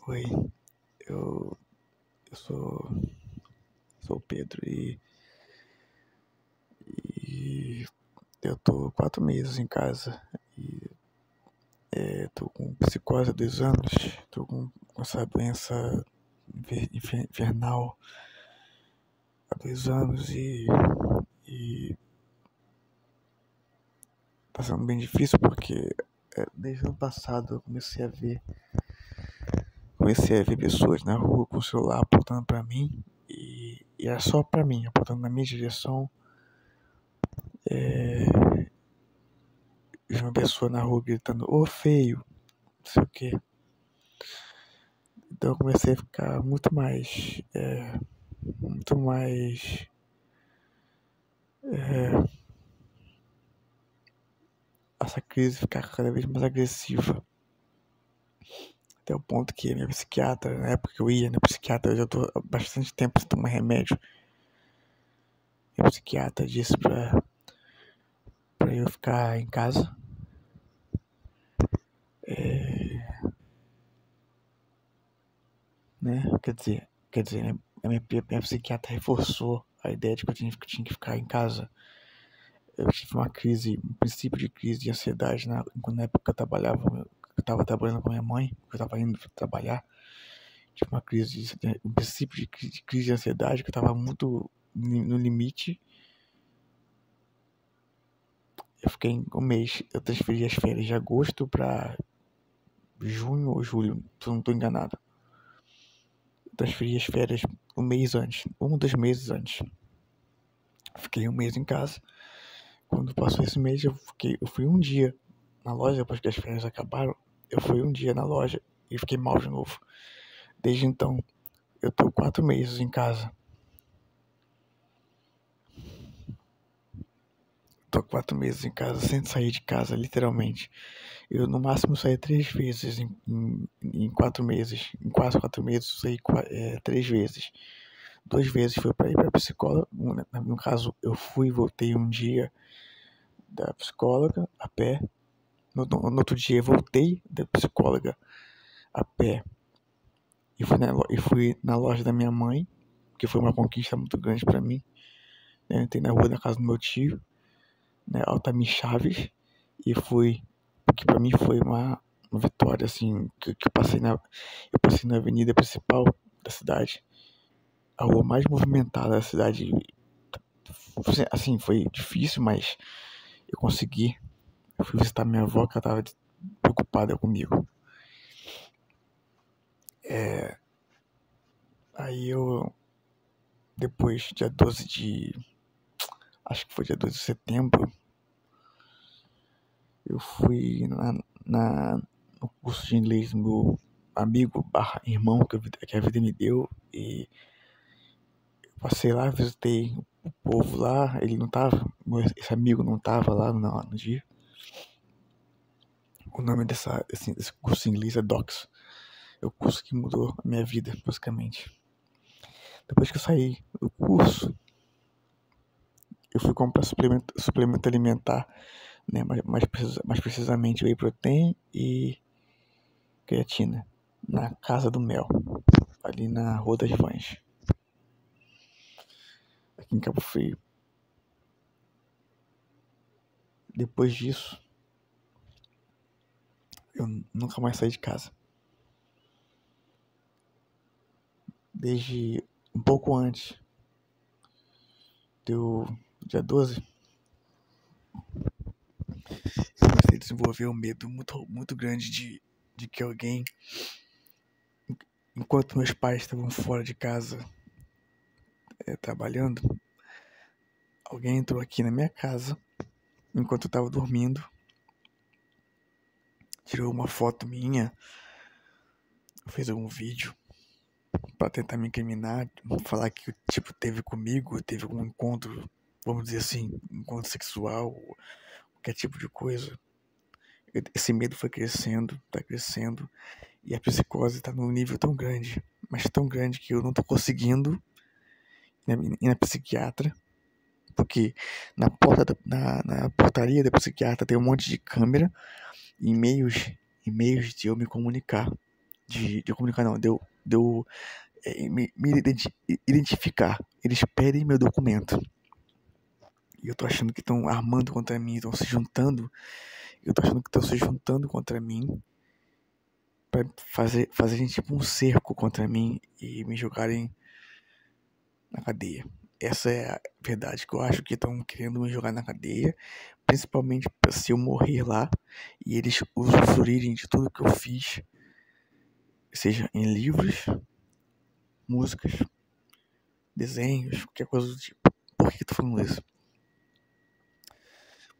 Oi, eu, eu sou o Pedro e eu tô 4 meses em casa e tô com psicose há 2 anos, tô com essa doença infernal há 2 anos e tá sendo bem difícil porque desde o ano passado eu comecei a ver pessoas na rua com o celular apontando pra mim e era só pra mim, apontando na minha direção. Vi uma pessoa na rua gritando, ô feio, não sei o que. Então eu comecei a ficar muito mais, essa crise ficar cada vez mais agressiva. Até o ponto que a minha psiquiatra, na época que eu ia na psiquiatra, eu já tô há bastante tempo sem tomar remédio. Minha psiquiatra disse pra eu ficar em casa. Né? Quer dizer, né? A minha psiquiatra reforçou a ideia de que eu tinha que ficar em casa. Eu tive um princípio de crise de ansiedade na época que eu tava trabalhando com minha mãe, que eu tava indo trabalhar. Tive um princípio de crise de ansiedade que eu tava muito no limite. Eu fiquei um mês, eu transferi as férias de agosto pra junho ou julho, se eu não tô enganado. Eu transferi as férias um mês antes, 2 meses antes. Fiquei um mês em casa. Quando passou esse mês, eu fui um dia na loja, depois que as férias acabaram, eu fui um dia na loja e fiquei mal de novo. Desde então, eu tô 4 meses em casa. Tô 4 meses em casa sem sair de casa, literalmente. Eu no máximo saí 3 vezes em 4 meses. Em quase 4 meses, eu saí 3 vezes. 2 vezes foi pra ir pra psicóloga. No caso, eu fui e voltei um dia da psicóloga a pé. No outro dia, eu voltei da psicóloga a pé e fui na loja da minha mãe, que foi uma conquista muito grande pra mim. Eu entrei na rua da casa do meu tio, né, Altamir Chaves, e fui, porque pra mim foi uma vitória, assim, que eu passei na avenida principal da cidade, a rua mais movimentada da cidade. Assim, foi difícil, mas eu consegui. Eu fui visitar minha avó, que ela tava preocupada comigo. Aí depois, acho que foi dia 12 de setembro, eu fui no curso de inglês do meu amigo barra irmão que a vida me deu, e passei lá, visitei o povo lá. Ele não tava, esse amigo não tava lá no dia. O nome desse curso de inglês é DOCS. É o curso que mudou a minha vida, basicamente. Depois que eu saí do curso, eu fui comprar suplemento alimentar, né? Mais precisamente whey protein e creatina, na Casa do Mel, ali na Rua das Vãs, aqui em Cabo Frio. Depois disso, eu nunca mais saí de casa. Desde um pouco antes, deu dia 12, eu comecei a desenvolver um medo muito grande de que alguém, enquanto meus pais estavam fora de casa trabalhando, alguém entrou aqui na minha casa enquanto eu estava dormindo, tirou uma foto minha, fez algum vídeo pra tentar me incriminar, falar que tipo teve comigo, teve algum encontro, vamos dizer assim, encontro sexual, qualquer tipo de coisa. Esse medo foi crescendo, tá crescendo, e a psicose tá num nível tão grande, mas tão grande, que eu não tô conseguindo ir na psiquiatra, porque na portaria da psiquiatra tem um monte de câmera e e-mails de eu me comunicar. de comunicar não, me identificar. Eles pedem meu documento. E eu tô achando que estão armando contra mim, estão se juntando. Eu tô achando que estão se juntando contra mim pra fazerem tipo um cerco contra mim e me jogarem na cadeia. Essa é a verdade, que eu acho que estão querendo me jogar na cadeia, principalmente se eu morrer lá e eles usufruírem de tudo que eu fiz, seja em livros, músicas, desenhos, qualquer coisa do tipo. Por que eu tô falando isso?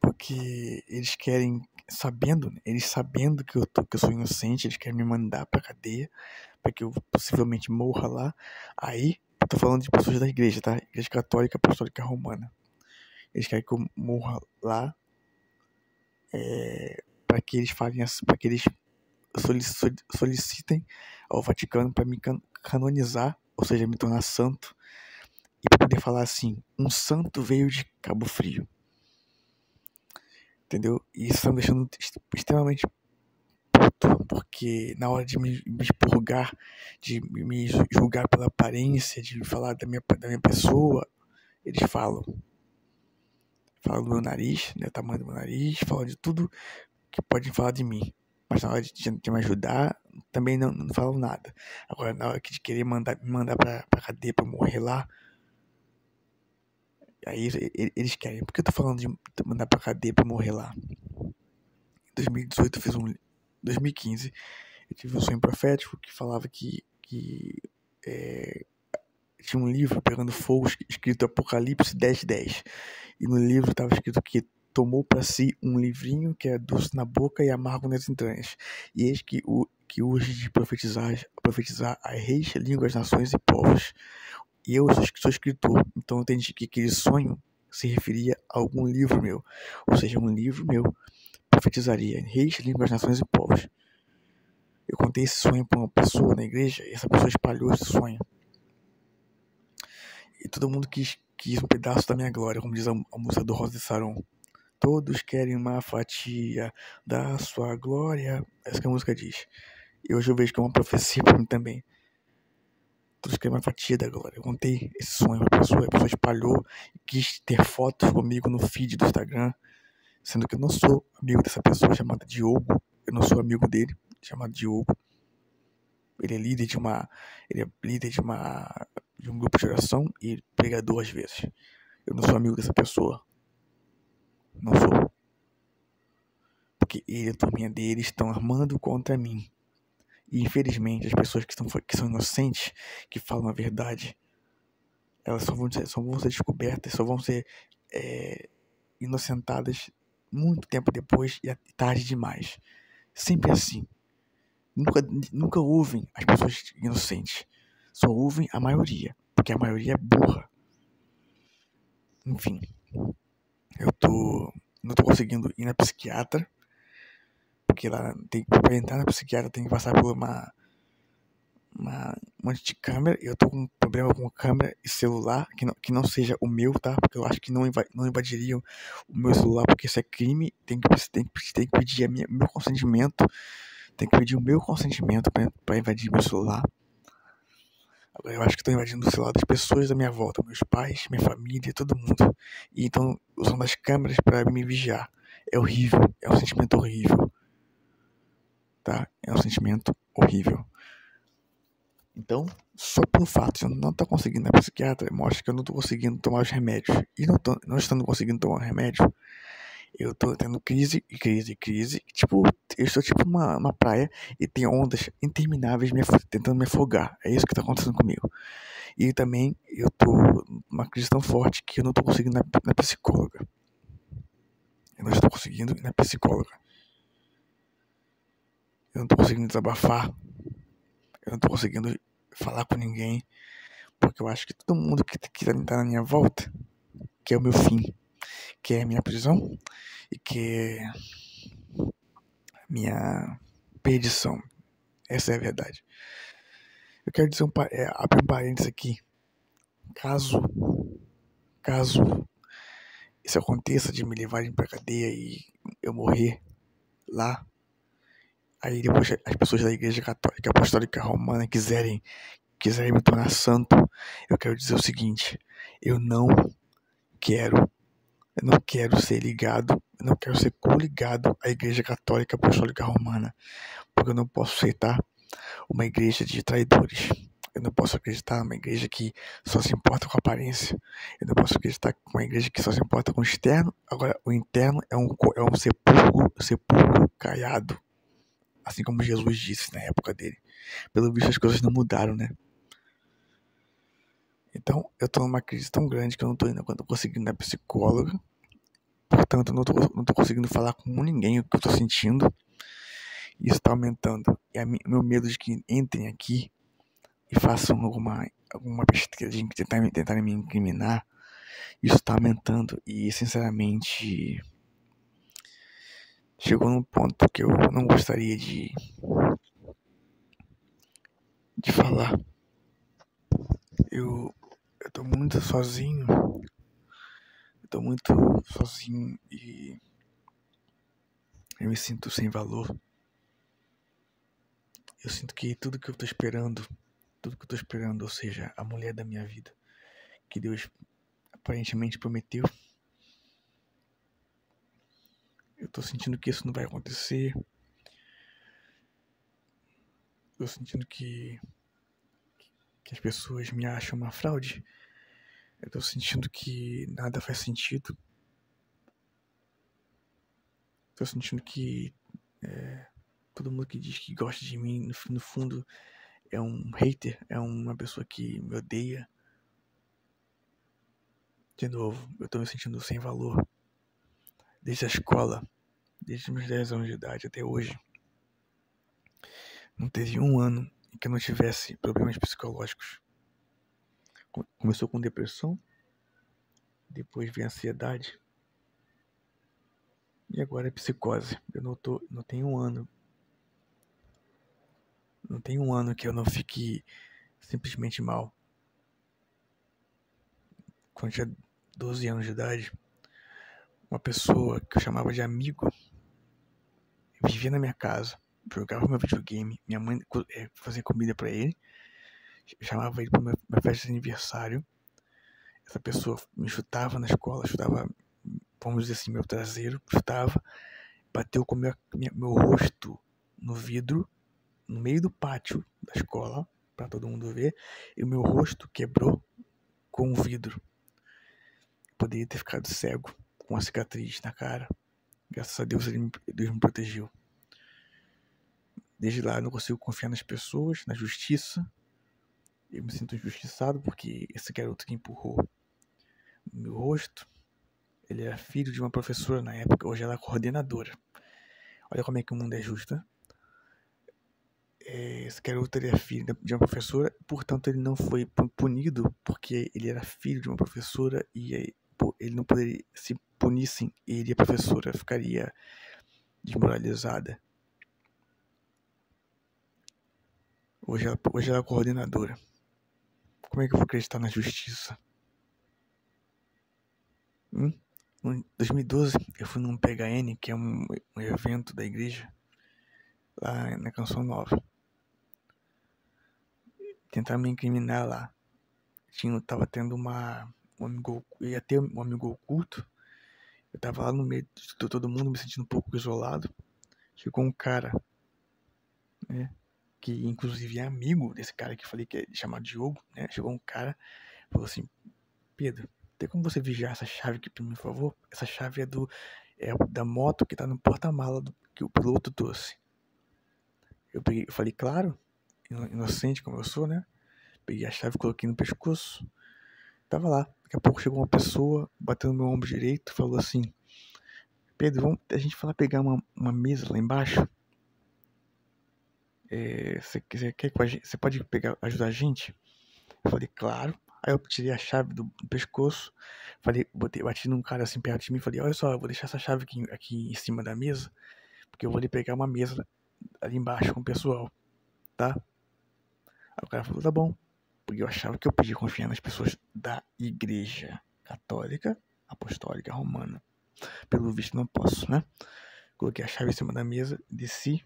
Porque eles querem, eles sabendo que eu sou inocente, eles querem me mandar pra cadeia, para que eu possivelmente morra lá. Aí, eu tô falando de pessoas da igreja, tá? Igreja Católica Apostólica Romana. Eles querem que eu morra lá, para que eles falem assim, para que eles solicitem ao Vaticano para me canonizar, ou seja, me tornar santo, e para poder falar assim: um santo veio de Cabo Frio. Entendeu? E isso tá me deixando extremamente puto, porque na hora de me expurgar, de me julgar pela aparência, de falar da minha pessoa, eles falam do meu nariz, né, o tamanho do meu nariz, falam de tudo que podem falar de mim. Mas na hora de me ajudar, também não falam nada. Agora, na hora de querer me mandar pra cadeia pra eu morrer lá, aí eles querem. Por que eu tô falando de mandar pra cadeia pra eu morrer lá? Em 2018 eu fiz 2015 eu tive um sonho profético que falava que tinha um livro pegando fogo escrito Apocalipse 10:10. E no livro estava escrito que tomou para si um livrinho que é doce na boca e amargo nas entranhas. E eis que urge de profetizar a reis, línguas, nações e povos. E eu sou escritor, então eu entendi que aquele sonho se referia a algum livro meu. Ou seja, um livro meu profetizaria reis, línguas, nações e povos. Eu contei esse sonho para uma pessoa na igreja e essa pessoa espalhou esse sonho. E todo mundo quis um pedaço da minha glória, como diz a música do Rosa de Saron. Todos querem uma fatia da sua glória. Essa que a música diz. E hoje eu vejo que é uma profecia para mim também. Todos querem uma fatia da glória. Eu contei esse sonho pra pessoa, a pessoa espalhou e quis ter fotos comigo no feed do Instagram, sendo que eu não sou amigo dessa pessoa chamada Diogo. Eu não sou amigo dele, chamado Diogo. Ele é líder de um grupo de oração e pregador às vezes. Eu não sou amigo dessa pessoa. Não sou. Porque ele e a turminha dele estão armando contra mim. E infelizmente as pessoas que são inocentes, que falam a verdade, elas só vão ser descobertas, só vão ser inocentadas muito tempo depois e tarde demais. Sempre assim. Nunca ouvem as pessoas inocentes. Só ouvem a maioria, porque a maioria é burra. Enfim, não tô conseguindo ir na psiquiatra, porque lá pra entrar na psiquiatra tem que passar por uma monte de câmera. Eu tô com um problema com câmera e celular que não seja o meu, tá? Porque eu acho que não invadiriam o meu celular, porque isso é crime. Tem que pedir meu consentimento. Tem que pedir o meu consentimento pra invadir meu celular. Agora eu acho que tô invadindo o celular das pessoas da minha volta, meus pais, minha família, todo mundo. E então usando as câmeras pra me vigiar. É horrível, é um sentimento horrível. Tá? É um sentimento horrível. Então, só pelo fato de eu não estar conseguindo ir na psiquiatra, mostra que eu não estou conseguindo tomar os remédios. E não estando conseguindo tomar o remédio, eu estou tendo crise. Tipo, eu estou tipo uma praia e tem ondas intermináveis tentando me afogar. É isso que está acontecendo comigo. E também eu estou numa crise tão forte que eu não estou conseguindo ir na psicóloga. Eu não estou conseguindo ir na psicóloga. Eu não estou conseguindo desabafar. Eu não estou conseguindo falar com ninguém. Porque eu acho que todo mundo que tá na minha volta quer o meu fim, quer a minha prisão e quer minha perdição. Essa é a verdade. Eu quero dizer abrir um parênteses aqui. Caso isso aconteça de me levarem pra cadeia e eu morrer lá, Aí depois as pessoas da Igreja Católica Apostólica Romana quiserem me tornar santo, eu quero dizer o seguinte: eu não quero, eu não quero ser ligado, eu não quero ser coligado à Igreja Católica Apostólica Romana, porque eu não posso aceitar uma igreja de traidores. Eu não posso acreditar numa igreja que só se importa com a aparência. Eu não posso acreditar com uma igreja que só se importa com o externo. Agora, o interno é um sepulcro caiado. Assim como Jesus disse na época dele. Pelo visto, as coisas não mudaram, né? Então, eu tô numa crise tão grande que eu não tô conseguindo ir na psicóloga. Portanto, eu não tô conseguindo falar com ninguém o que eu tô sentindo. Isso tá aumentando. E meu medo de que entrem aqui e façam alguma besteira de tentarem me incriminar, isso está aumentando. E, sinceramente, chegou num ponto que eu não gostaria de falar. Eu tô muito sozinho. Eu tô muito sozinho e eu me sinto sem valor. Eu sinto que tudo que eu tô esperando, ou seja, a mulher da minha vida, que Deus aparentemente prometeu, eu tô sentindo que isso não vai acontecer. Eu tô sentindo que as pessoas me acham uma fraude. Eu tô sentindo que nada faz sentido. Tô sentindo que todo mundo que diz que gosta de mim, no fundo, é um hater, é uma pessoa que me odeia. De novo, eu tô me sentindo sem valor. Desde a escola, desde meus 10 anos de idade até hoje. Não teve um ano em que eu não tivesse problemas psicológicos. Começou com depressão, depois veio ansiedade, e agora é psicose. Não tem um ano. Não tem um ano que eu não fique simplesmente mal. Quando eu tinha 12 anos de idade, uma pessoa que eu chamava de amigo vivia na minha casa, jogava meu videogame, minha mãe fazia comida pra ele, chamava ele pra minha festa de aniversário. Essa pessoa me chutava na escola, chutava, vamos dizer assim, meu traseiro, chutava, bateu com meu rosto no vidro, no meio do pátio da escola, pra todo mundo ver, e o meu rosto quebrou com o vidro. Poderia ter ficado cego, com uma cicatriz na cara. Graças a Deus, Deus me protegeu. Desde lá eu não consigo confiar nas pessoas, na justiça. Eu me sinto injustiçado porque esse garoto que empurrou no meu rosto, ele era filho de uma professora na época, hoje ela é coordenadora. Olha como é que o mundo é justo, né? Esse garoto ele é filho de uma professora, portanto ele não foi punido porque ele era filho de uma professora e ele não poderia, se punissem ele e a professora ficaria desmoralizada. Hoje ela é coordenadora. Como é que eu vou acreditar na justiça? Em 2012, eu fui num PHN, que é um evento da igreja, lá na Canção Nova. Tentaram me incriminar lá. Tava tendo ia ter um amigo oculto. Eu tava lá no meio de todo mundo, me sentindo um pouco isolado. Chegou um cara, né, que inclusive é amigo desse cara que eu falei que é chamado Diogo, né? Chegou um cara, falou assim: Pedro, tem como você vigiar essa chave aqui pra mim, por favor? Essa chave é da moto que tá no porta-mala que o piloto trouxe. Eu falei, claro, inocente como eu sou, né? Peguei a chave, coloquei no pescoço. Tava lá. Daqui a pouco chegou uma pessoa, bateu no meu ombro direito, falou assim: Pedro, a gente vai lá pegar uma mesa lá embaixo? Você pode ajudar a gente? Eu falei, claro. Aí eu tirei a chave do pescoço, bati num cara assim perto de mim e falei, olha só, eu vou deixar essa chave aqui em cima da mesa, porque eu vou ali pegar uma mesa ali embaixo com o pessoal, tá? Aí o cara falou, tá bom. Porque eu achava que eu podia confiar nas pessoas da igreja católica apostólica romana. Pelo visto não posso, né? Coloquei a chave em cima da mesa, desci.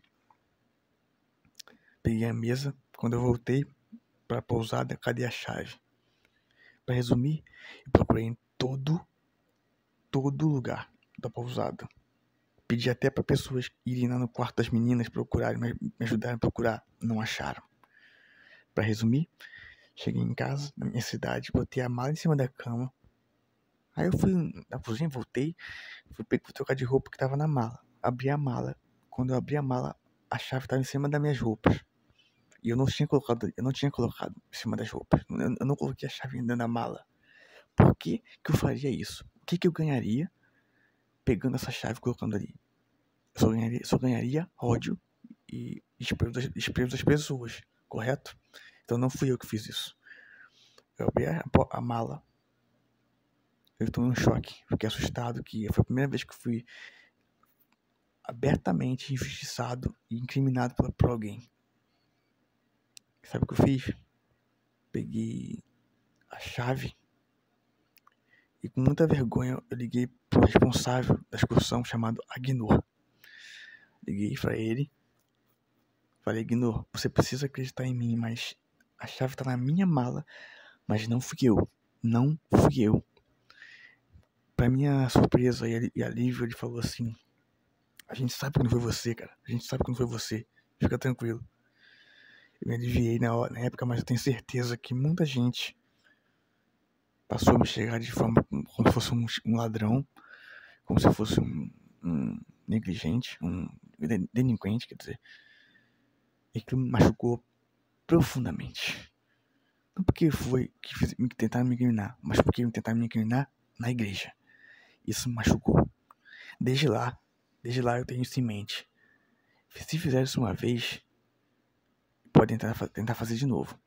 peguei a mesa. Quando eu voltei pra pousada, cadê a chave? Pra resumir, eu procurei em todo lugar da pousada. Pedi até pra pessoas irem lá no quarto das meninas procurarem, me ajudarem a procurar. Não acharam. Pra resumir, cheguei em casa, na minha cidade, botei a mala em cima da cama. Aí eu fui na cozinha, voltei, fui trocar de roupa que tava na mala. Abri a mala. Quando eu abri a mala, a chave tava em cima das minhas roupas. E eu não tinha colocado em cima das roupas. Eu não coloquei a chave ainda na mala. Por que eu faria isso? O que eu ganharia pegando essa chave e colocando ali? Eu só ganharia ódio e desprezo das pessoas, correto? Então não fui eu que fiz isso. Eu abri a mala. Eu tô em choque. Fiquei assustado que foi a primeira vez que fui abertamente injustiçado e incriminado por alguém. Sabe o que eu fiz? Peguei a chave e com muita vergonha eu liguei pro responsável da excursão chamado Agnor. Liguei pra ele. Falei, Agnor, você precisa acreditar em mim, mas a chave tá na minha mala, mas não fui eu. Não fui eu. Pra minha surpresa e alívio, ele falou assim: a gente sabe que não foi você, cara. A gente sabe que não foi você. Fica tranquilo. Eu me aliviei na época, mas eu tenho certeza que muita gente passou a me chegar de forma como se fosse um ladrão, como se fosse um negligente, um delinquente, quer dizer. E que me machucou profundamente. Não porque foi que tentaram me incriminar, mas porque tentaram me incriminar na igreja. Isso me machucou. Desde lá eu tenho isso em mente. Se fizer isso uma vez, podem tentar fazer de novo.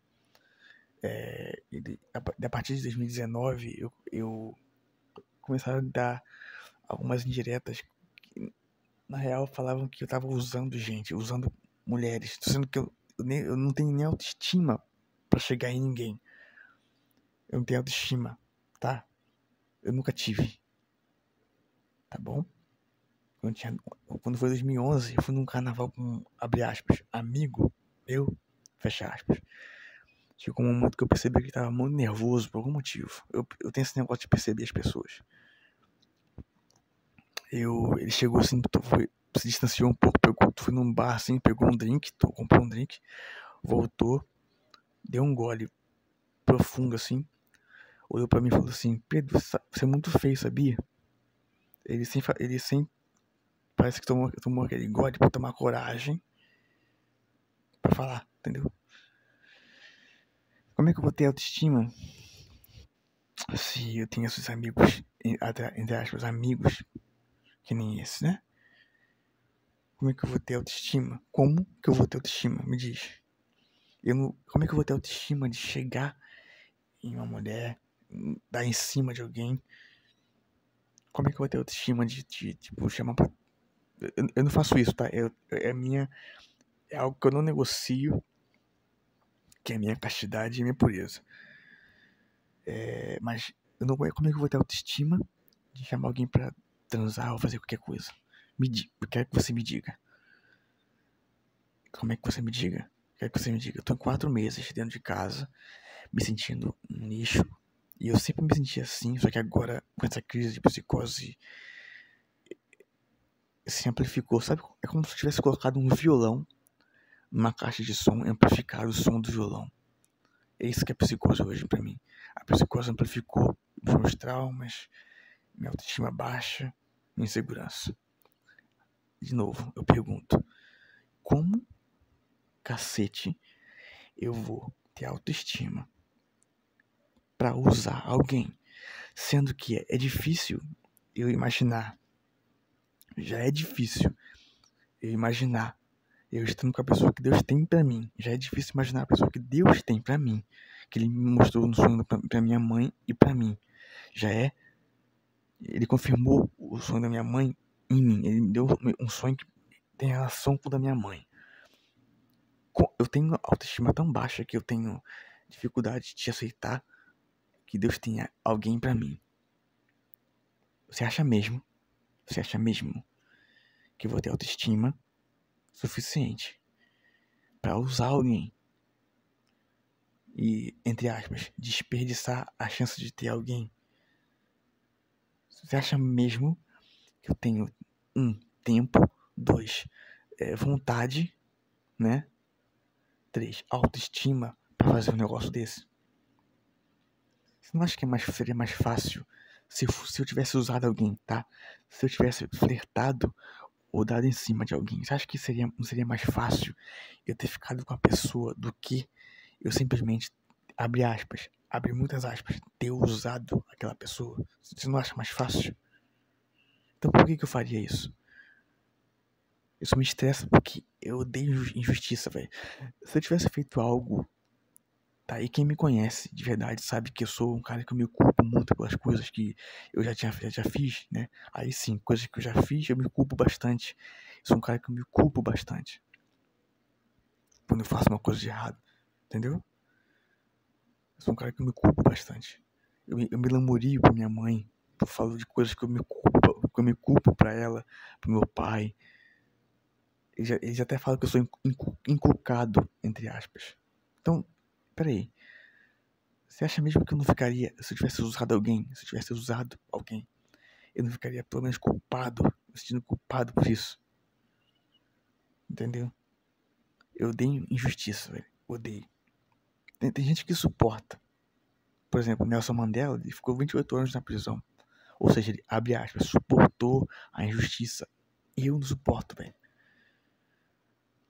A partir de 2019, eu começaram a dar algumas indiretas que, na real, falavam que eu tava usando gente, usando mulheres, sendo que eu não tenho nem autoestima pra chegar em ninguém. Eu não tenho autoestima, tá? Eu nunca tive, tá bom? Quando foi 2011, eu fui num carnaval com, abre aspas, amigo meu, fecha aspas. Chegou um momento que eu percebi que ele tava muito nervoso por algum motivo. Eu tenho esse negócio de perceber as pessoas. Ele chegou assim, se distanciou um pouco, foi num bar assim, pegou um drink, comprou um drink, voltou, deu um gole profundo assim, olhou pra mim e falou assim: Pedro, você é muito feio, sabia? Ele sem parece que tomou aquele gole pra tomar coragem pra falar, entendeu? Como é que eu vou ter autoestima se eu tenho esses amigos, entre aspas, amigos, que nem esse, né? Como é que eu vou ter autoestima? Como que eu vou ter autoestima? Me diz. Como é que eu vou ter autoestima de chegar em uma mulher, dar em cima de alguém? Como é que eu vou ter autoestima de tipo, chamar pra... Eu não faço isso, tá? É algo que eu não negocio, que é a minha castidade e a minha pureza. Mas como é que eu vou ter autoestima de chamar alguém pra transar ou fazer qualquer coisa? Eu quero que você me diga. Como é que você me diga? Eu quero que você me diga. Eu tô em 4 meses dentro de casa, me sentindo um lixo. E eu sempre me senti assim, só que agora, com essa crise de psicose, se amplificou. Sabe? É como se eu tivesse colocado um violão numa caixa de som e amplificado o som do violão. É isso que é psicose hoje pra mim. A psicose amplificou os meus traumas, minha autoestima baixa, minha insegurança. De novo, eu pergunto: como cacete eu vou ter autoestima pra usar alguém? Sendo que é difícil eu imaginar. Já é difícil eu imaginar eu estando com a pessoa que Deus tem pra mim. Já é difícil imaginar a pessoa que Deus tem pra mim. Que Ele me mostrou no sonho pra minha mãe e pra mim. Ele confirmou o sonho da minha mãe em mim. Ele me deu um sonho que tem relação com o da minha mãe. Eu tenho autoestima tão baixa que eu tenho dificuldade de aceitar que Deus tenha alguém pra mim. Você acha mesmo que eu vou ter autoestima suficiente pra usar alguém. E, entre aspas, desperdiçar a chance de ter alguém. Você acha mesmo que eu tenho, tempo, 2, vontade, né? 3, autoestima pra fazer um negócio desse? Você não acha que seria mais fácil se eu tivesse usado alguém, tá? Se eu tivesse flertado ou dado em cima de alguém? Você acha que não seria mais fácil eu ter ficado com a pessoa do que eu simplesmente, abre muitas aspas, ter usado aquela pessoa? Você não acha mais fácil? Então por que eu faria isso? Isso me estressa porque eu odeio injustiça, velho. Se eu tivesse feito algo, tá? E quem me conhece de verdade sabe que eu sou um cara que eu me culpo muito pelas coisas que eu já fiz, né? Aí sim, coisas que eu já fiz, eu me culpo bastante. Eu sou um cara que eu me culpo bastante quando eu faço uma coisa de errado, entendeu? Eu sou um cara que eu me culpo bastante. Eu me lamorio pra minha mãe. Eu falo de coisas que eu me culpo pra ela, pro meu pai. Eles até falam que eu sou inculcado, entre aspas. Então, peraí. Você acha mesmo que eu não ficaria, se eu tivesse usado alguém, eu não ficaria pelo menos culpado, me sentindo culpado por isso? Entendeu? Eu odeio injustiça, velho. Odeio. Tem gente que suporta. Por exemplo, Nelson Mandela, ele ficou 28 anos na prisão. Ou seja, ele, abre aspas, suportou a injustiça. Eu não suporto, velho.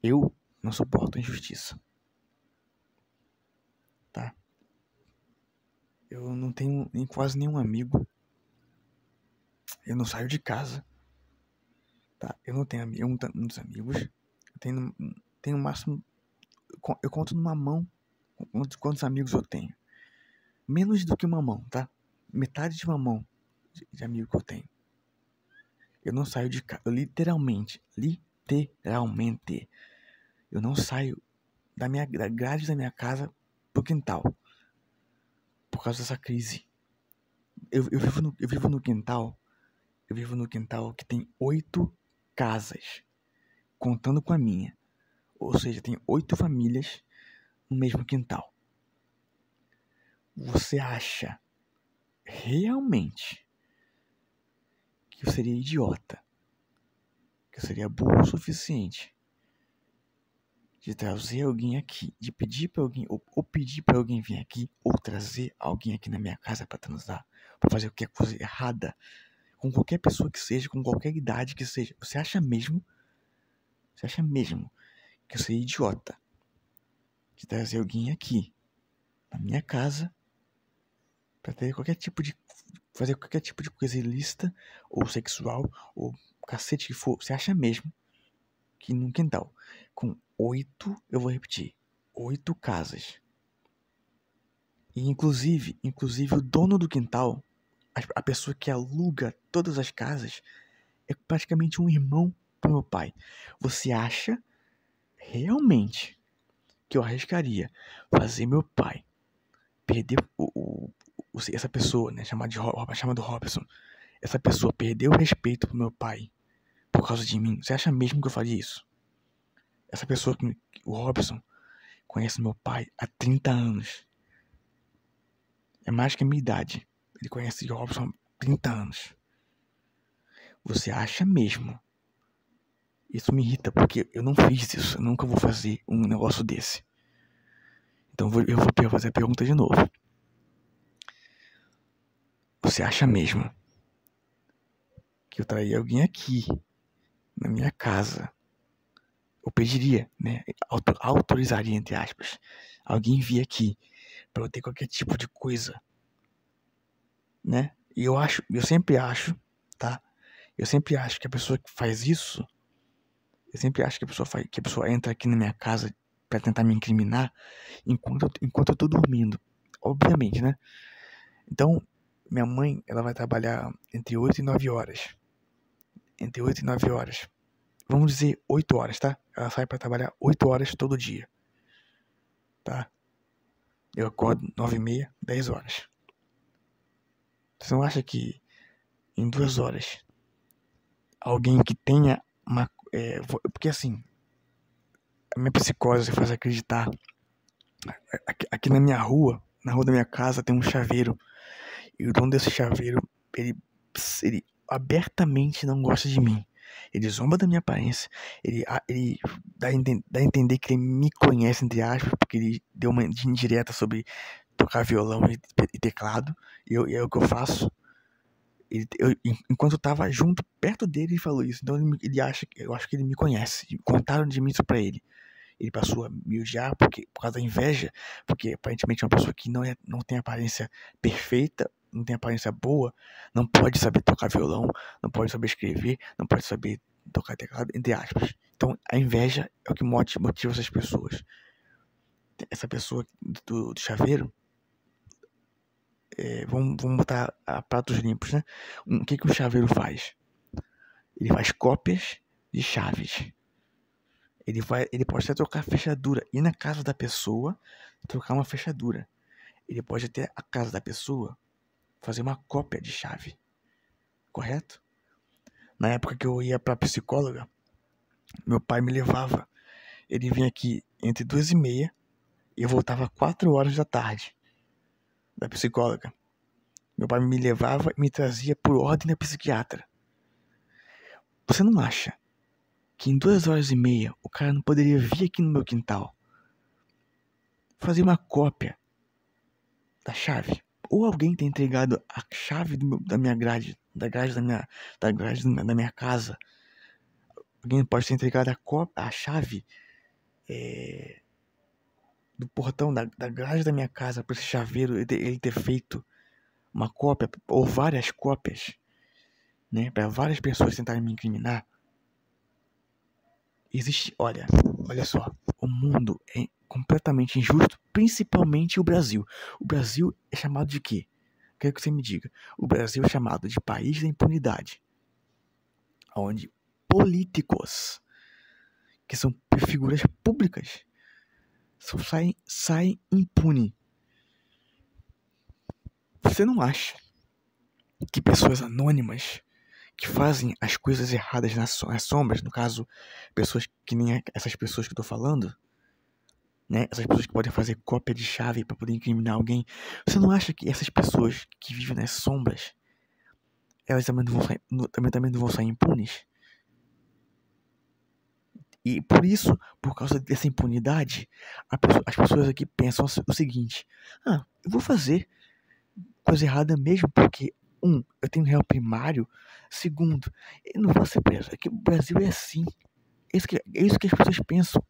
Eu não suporto a injustiça. Tá? Eu não tenho quase nenhum amigo. Eu não saio de casa. Tá? Eu não tenho muitos amigos. Eu tenho no máximo. Eu conto numa mão quantos amigos eu tenho. Menos do que uma mão, tá? Metade de uma mão de amigo que eu tenho. Eu não saio de casa. Literalmente. Eu não saio da grade da minha casa pro quintal. Por causa dessa crise. Eu vivo no quintal. Eu vivo no quintal que tem 8 casas. Contando com a minha. Ou seja, tem 8 famílias no mesmo quintal. Você acha realmente que eu seria idiota? Que eu seria burro o suficiente de trazer alguém aqui, de pedir pra alguém, ou pedir pra alguém vir aqui, ou trazer alguém aqui na minha casa pra transar, pra fazer qualquer coisa errada, com qualquer pessoa que seja, com qualquer idade que seja? Você acha mesmo que eu seria idiota de trazer alguém aqui na minha casa pra ter fazer qualquer tipo de coisa ilícita, ou sexual, ou cacete que for? Você acha mesmo que num quintal com 8, eu vou repetir, 8 casas, e inclusive o dono do quintal, a pessoa que aluga todas as casas, é praticamente um irmão do meu pai? Você acha realmente que eu arriscaria fazer meu pai perder essa pessoa, né, chamado Robson, essa pessoa perder o respeito pro meu pai por causa de mim? Você acha mesmo que eu faria isso? Essa pessoa, o Robson, conhece meu pai há 30 anos. É mais que a minha idade. Ele conhece o Robson há 30 anos. Você acha mesmo? Isso me irrita, porque eu não fiz isso. Eu nunca vou fazer um negócio desse. Então eu vou fazer a pergunta de novo. Você acha mesmo que eu traria alguém aqui, na minha casa? Eu pediria, né? Autorizaria, entre aspas, alguém vir aqui pra eu ter qualquer tipo de coisa, né? E eu sempre acho, tá? Eu sempre acho que a pessoa que faz isso, eu sempre acho que a pessoa entra aqui na minha casa pra tentar me incriminar enquanto eu tô dormindo. Obviamente, né? Então, minha mãe, ela vai trabalhar entre 8 e 9 horas. Entre 8 e 9 horas. Vamos dizer 8 horas, tá? Ela sai pra trabalhar 8 horas todo dia. Tá? Eu acordo 9 e meia, 10 horas. Você não acha que em 2 horas alguém que tenha uma... porque assim, A minha psicose faz acreditar. Aqui na minha rua, na rua da minha casa, tem um chaveiro. E o dono desse chaveiro, ele abertamente não gosta de mim. Ele zomba da minha aparência. Ele dá a entender que ele me conhece, entre aspas, porque ele deu uma indireta sobre tocar violão e teclado. E é o que eu faço. Enquanto eu tava junto, perto dele, ele falou isso. Então eu acho que ele me conhece. Contaram de mim isso pra ele. Ele passou a me odiar por causa da inveja, porque aparentemente é uma pessoa que não tem aparência perfeita, não tem aparência boa, não pode saber tocar violão, não pode saber escrever, não pode saber tocar teclado, entre aspas. Então a inveja é o que motiva essas pessoas. Essa pessoa do chaveiro, vamos botar a pratos limpos, né? O que o chaveiro faz? Ele faz cópias de chaves. Ele pode até trocar fechadura. Ir na casa da pessoa, trocar uma fechadura. Ele pode até a casa da pessoa fazer uma cópia de chave. Correto? Na época que eu ia pra psicóloga, meu pai me levava. Ele vinha aqui entre 2h30 e eu voltava 4 horas da tarde da psicóloga. Meu pai me levava e me trazia por ordem da psiquiatra. Você não acha que em 2 horas e meia o cara não poderia vir aqui no meu quintal fazer uma cópia da chave? Ou alguém tem entregado a chave da minha grade, da grade da minha casa. Alguém pode ter entregado a chave do portão da grade da minha casa para esse chaveiro, ele ter feito uma cópia ou várias cópias, né, para várias pessoas tentarem me incriminar. Olha só, o mundo é completamente injusto, principalmente o Brasil. O Brasil é chamado de quê? Quero que você me diga. O Brasil é chamado de país da impunidade, onde políticos, que são figuras públicas, saem impunes. Você não acha que pessoas anônimas que fazem as coisas erradas nas sombras, no caso, pessoas que nem essas pessoas que eu tô falando, né? Essas pessoas que podem fazer cópia de chave para poder incriminar alguém. Você não acha que essas pessoas que vivem nas sombras, elas também não vão sair impunes? E por isso, por causa dessa impunidade, as pessoas aqui pensam o seguinte: eu vou fazer coisa errada mesmo porque, eu tenho réu primário, segundo, eu não vou ser preso. É que o Brasil é assim. É isso que as pessoas pensam.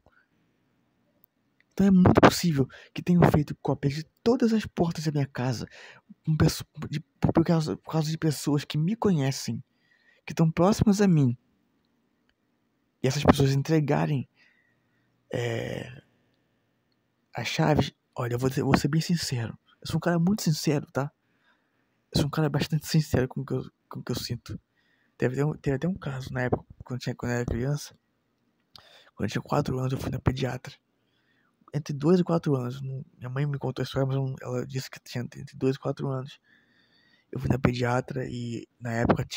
Então é muito possível que tenham feito cópias de todas as portas da minha casa por causa de pessoas que me conhecem, que estão próximas a mim. E essas pessoas entregarem as chaves. Olha, eu vou ser bem sincero. Eu sou um cara muito sincero, tá? Eu sou um cara bastante sincero com o que eu sinto. Teve até um caso na época, quando eu era criança. Quando eu tinha 4 anos, eu fui na pediatra. Entre 2 e 4 anos. Minha mãe me contou a história, mas ela disse que tinha entre 2 e 4 anos. Eu fui na pediatra e na época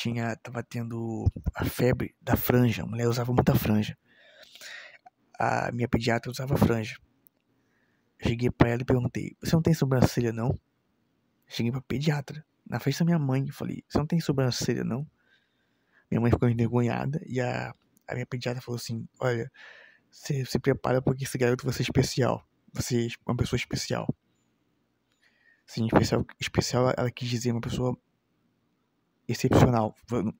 tava tendo a febre da franja. A mulher usava muita franja. A minha pediatra usava franja. Eu cheguei pra ela e perguntei: você não tem sobrancelha, não? Eu cheguei pra pediatra, na frente da minha mãe, e falei: você não tem sobrancelha, não? Minha mãe ficou envergonhada e a minha pediatra falou assim: olha, você se prepara porque esse garoto vai ser especial. Você é uma pessoa especial. Sim, especial ela quis dizer uma pessoa excepcional.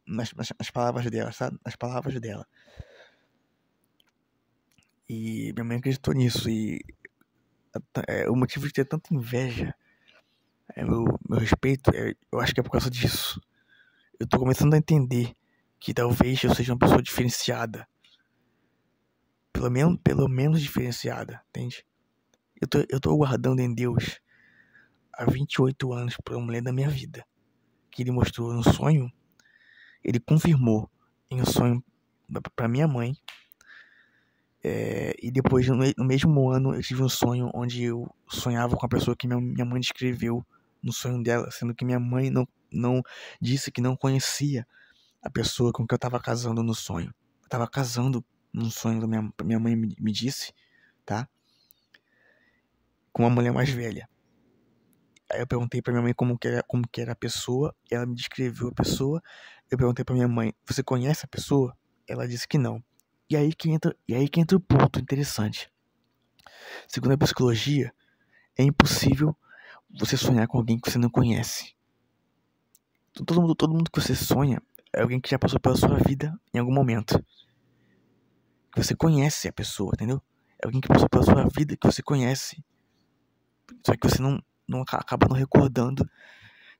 Nas palavras dela, sabe? Nas palavras dela. E minha mãe acreditou nisso. E o motivo de ter tanta inveja, meu respeito, eu acho que é por causa disso. Eu tô começando a entender que talvez eu seja uma pessoa diferenciada. Pelo menos diferenciada, entende? Eu tô aguardando em Deus há 28 anos por uma mulher da minha vida. Que ele mostrou no sonho, ele confirmou em um sonho pra minha mãe. E depois, no mesmo ano, eu tive um sonho onde eu sonhava com a pessoa que minha mãe descreveu no sonho dela, sendo que minha mãe não disse que não conhecia a pessoa com que eu tava casando no sonho. Eu tava casando num sonho que minha mãe me disse, tá? Com uma mulher mais velha. Aí eu perguntei pra minha mãe como que era a pessoa, e ela me descreveu a pessoa. Eu perguntei pra minha mãe, você conhece a pessoa? Ela disse que não. E aí que entra o ponto interessante. Segundo a psicologia, é impossível você sonhar com alguém que você não conhece. Todo mundo que você sonha é alguém que já passou pela sua vida em algum momento. Que você conhece a pessoa, entendeu? É alguém que passou pela sua vida que você conhece. Só que você não acaba não recordando,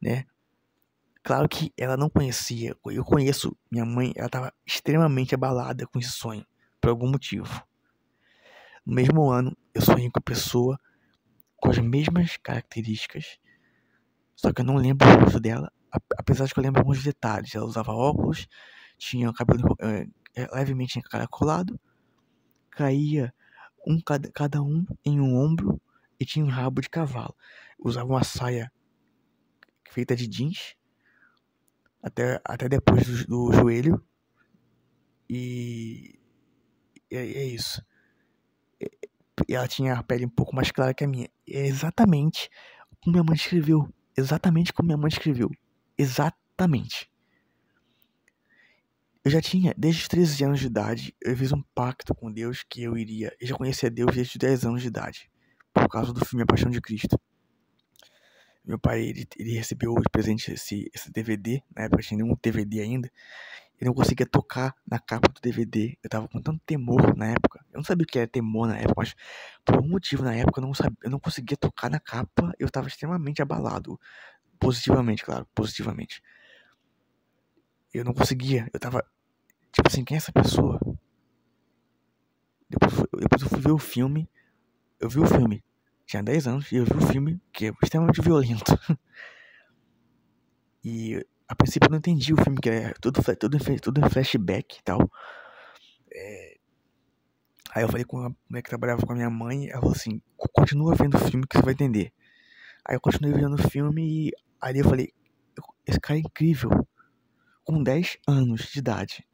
né? Claro que ela não conhecia. Eu conheço minha mãe, ela estava extremamente abalada com esse sonho, por algum motivo. No mesmo ano, eu sonhei com a pessoa com as mesmas características, só que eu não lembro o rosto dela, apesar de que eu lembro alguns detalhes. Ela usava óculos, tinha o cabelo levemente encaracolado, caía cada um em um ombro e tinha um rabo de cavalo. Usava uma saia feita de jeans até depois do joelho e é isso. E ela tinha a pele um pouco mais clara que a minha. É exatamente como minha mãe descreveu. Exatamente como minha mãe descreveu. Exatamente. Eu já tinha, desde os 13 anos de idade, eu fiz um pacto com Deus que eu já conhecia Deus desde os 10 anos de idade. Por causa do filme A Paixão de Cristo. Meu pai, ele recebeu de presente esse DVD. Na época tinha nenhum DVD ainda. Eu não conseguia tocar na capa do DVD. Eu tava com tanto temor na época. Eu não sabia o que era temor na época, mas por algum motivo na época eu não conseguia tocar na capa. Eu tava extremamente abalado. Positivamente, claro, positivamente. Eu não conseguia. Eu tava, tipo assim, quem é essa pessoa? Depois eu fui ver o filme. Eu vi o filme. Tinha 10 anos e eu vi o filme, que é extremamente violento. E a princípio eu não entendi o filme, que era tudo em flashback e tal. Aí eu falei com a mulher que trabalhava com a minha mãe, ela falou assim, continua vendo o filme que você vai entender. Aí eu continuei vendo o filme e aí eu falei, esse cara é incrível. Com 10 anos de idade.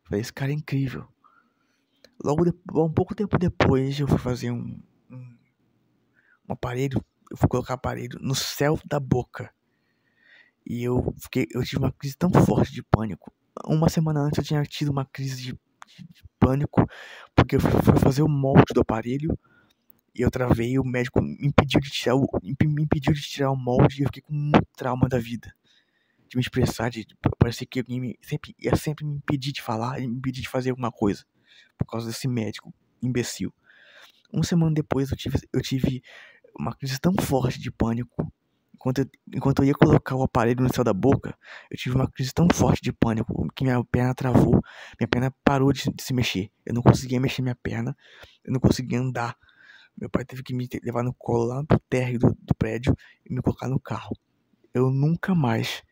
Eu falei, esse cara é incrível. Um pouco tempo depois eu fui fazer um aparelho, eu fui colocar aparelho no céu da boca. E eu tive uma crise tão forte de pânico. Uma semana antes eu tinha tido uma crise de pânico, porque eu fui fazer o molde do aparelho e eu travei e o médico me impediu de tirar o molde e eu fiquei com muito trauma da vida. De me expressar, parecia que alguém ia sempre me impedir de falar e me impedir de fazer alguma coisa. Por causa desse médico imbecil. Uma semana depois eu tive uma crise tão forte de pânico. Enquanto eu ia colocar o aparelho no céu da boca, eu tive uma crise tão forte de pânico que minha perna travou, minha perna parou de se mexer. Eu não conseguia mexer minha perna, eu não conseguia andar. Meu pai teve que me levar no colo lá pro térreo do prédio e me colocar no carro. Eu nunca mais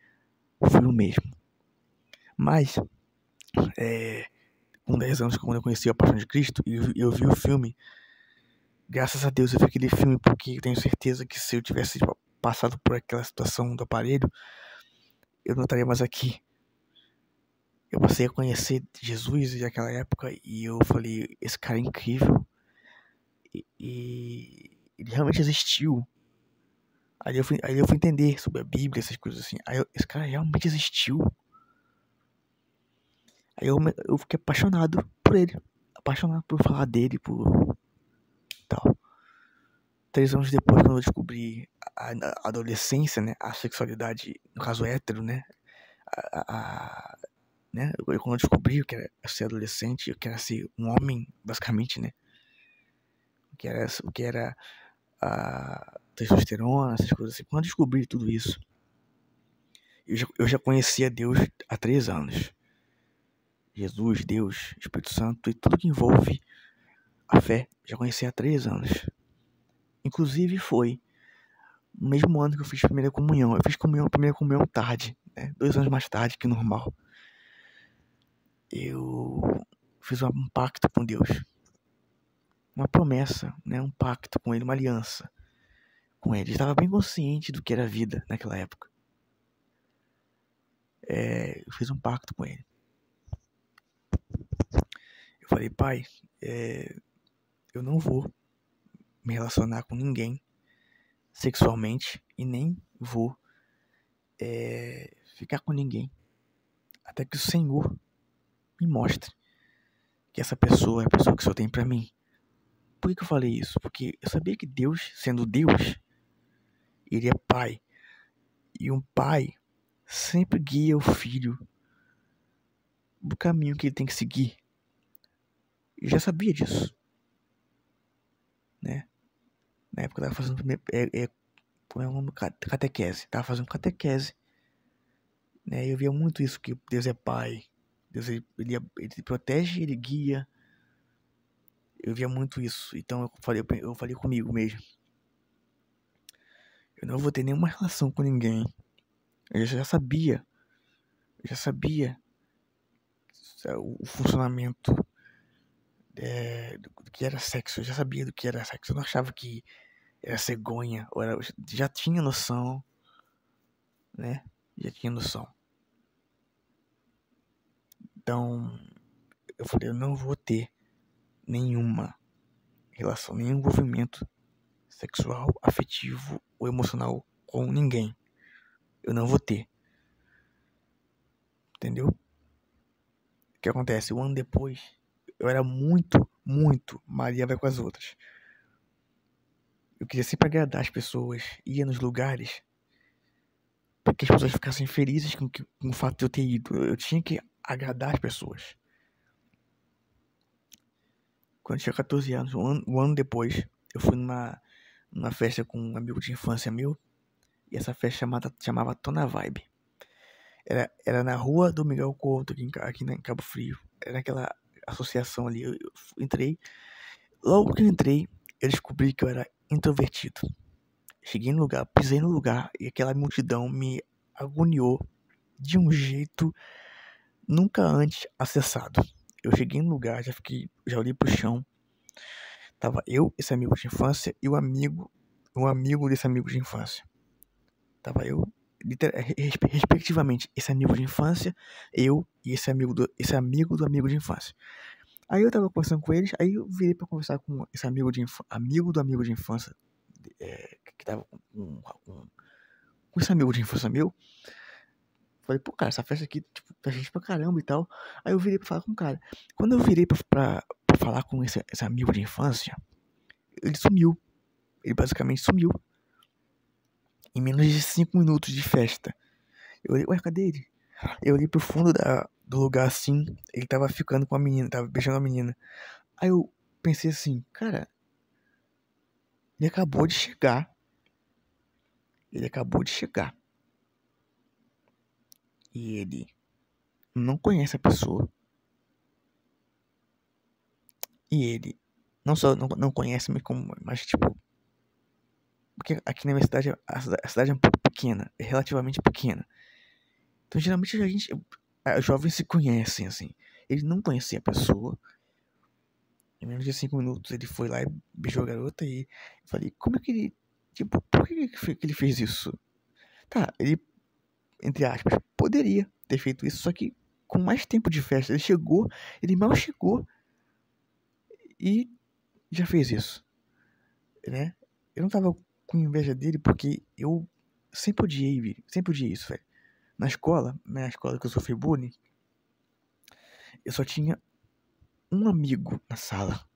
fui o mesmo. Mas, com 10 anos, quando eu conheci a Paixão de Cristo, e eu vi o filme, graças a Deus eu vi aquele filme, porque eu tenho certeza que se eu tivesse passado por aquela situação do aparelho, eu não estaria mais aqui. Eu passei a conhecer Jesus naquela época e eu falei, esse cara é incrível. E ele realmente existiu. Aí eu fui entender sobre a Bíblia, essas coisas assim. Esse cara realmente existiu. Aí eu fiquei apaixonado por ele. Apaixonado por falar dele, por tal. 3 anos depois, quando eu descobri a adolescência, né? A sexualidade, no caso hétero, né? Né? Quando eu descobri o que era ser adolescente, o que era ser um homem, basicamente, né? O que era a testosterona, essas coisas assim. Quando eu descobri tudo isso, eu já conhecia Deus há 3 anos. Jesus, Deus, Espírito Santo e tudo que envolve a fé, já conhecia há 3 anos. Inclusive foi no mesmo ano que eu fiz primeira comunhão. Eu fiz primeira comunhão tarde, né? 2 anos mais tarde que normal. Eu fiz um pacto com Deus. Uma promessa, né? Um pacto com ele, uma aliança com ele. Eu estava bem consciente do que era a vida naquela época. Eu fiz um pacto com ele. Eu falei, pai, eu não vou me relacionar com ninguém sexualmente e nem vou ficar com ninguém até que o Senhor me mostre que essa pessoa é a pessoa que o Senhor tem pra mim. Por que eu falei isso? Porque eu sabia que Deus, sendo Deus, ele é pai. E um pai sempre guia o filho do caminho que ele tem que seguir. Eu já sabia disso, né? Na época eu tava fazendo como é o nome? Catequese. Tava fazendo catequese, né? Eu via muito isso, que Deus é pai. Deus, ele protege, ele guia. Eu via muito isso. Então eu falei comigo mesmo. Eu não vou ter nenhuma relação com ninguém. Eu já sabia. Eu já sabia o funcionamento do que era sexo. Eu já sabia do que era sexo. Eu não achava que era cegonha. Já tinha noção, né? Já tinha noção. Então, eu falei, eu não vou ter nenhuma relação, nenhum envolvimento sexual, afetivo ou emocional com ninguém. Eu não vou ter. Entendeu? O que acontece? Um ano depois, eu era muito Maria vai com as outras. Eu queria sempre agradar as pessoas, ia nos lugares para que as pessoas ficassem felizes com o fato de eu ter ido. Eu tinha que agradar as pessoas. Quando eu tinha 14 anos, um ano depois, eu fui numa festa com um amigo de infância meu. E essa festa chamava Tona Vibe. Era na rua do Miguel Couto, aqui em Cabo Frio. Era aquela associação ali. Eu entrei. Logo que eu entrei, eu descobri que eu era introvertido. Cheguei no lugar, pisei no lugar e aquela multidão me agoniou de um jeito nunca antes acessado. Eu cheguei no lugar, já olhei pro chão. Tava eu, esse amigo de infância, e um amigo desse amigo de infância. Tava eu, respectivamente, esse amigo de infância, eu e esse amigo do amigo de infância. Aí eu tava conversando com eles, aí eu virei pra conversar com esse amigo do amigo de infância, que tava com esse amigo de infância meu. Falei, pô, cara, essa festa aqui, tipo, tá gente pra caramba e tal. Aí eu virei pra falar com o cara. Quando eu virei pra falar com esse amigo de infância, ele sumiu. Ele basicamente sumiu. Em menos de 5 minutos de festa. Eu olhei, ué, cadê ele? Eu olhei pro fundo do lugar assim, ele tava ficando com a menina, tava beijando a menina. Aí eu pensei assim, cara, ele acabou de chegar. Ele acabou de chegar. E ele não conhece a pessoa. E ele não só não conhece, mas tipo, porque aqui na minha cidade, a cidade é um pouco pequena, é relativamente pequena. Então geralmente os jovens se conhecem, assim. Ele não conhecia a pessoa. Em menos de 5 minutos ele foi lá e beijou a garota e eu falei, como é que ele, tipo, por que ele fez isso? Tá, ele, entre aspas, poderia ter feito isso, só que com mais tempo de festa. Ele mal chegou e já fez isso, né? Eu não tava com inveja dele porque eu sempre odiei isso, velho. Na escola que eu sofri bullying, eu só tinha um amigo na sala.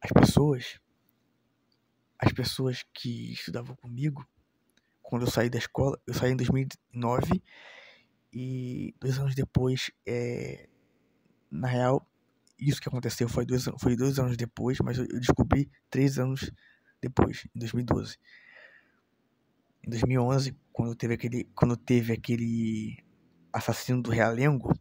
As pessoas que estudavam comigo, quando eu saí da escola, eu saí em 2009 e 2 anos depois, na real, isso que aconteceu foi 2 anos depois, mas eu descobri 3 anos depois, em 2012. Em 2011, quando teve aquele assassino do Realengo,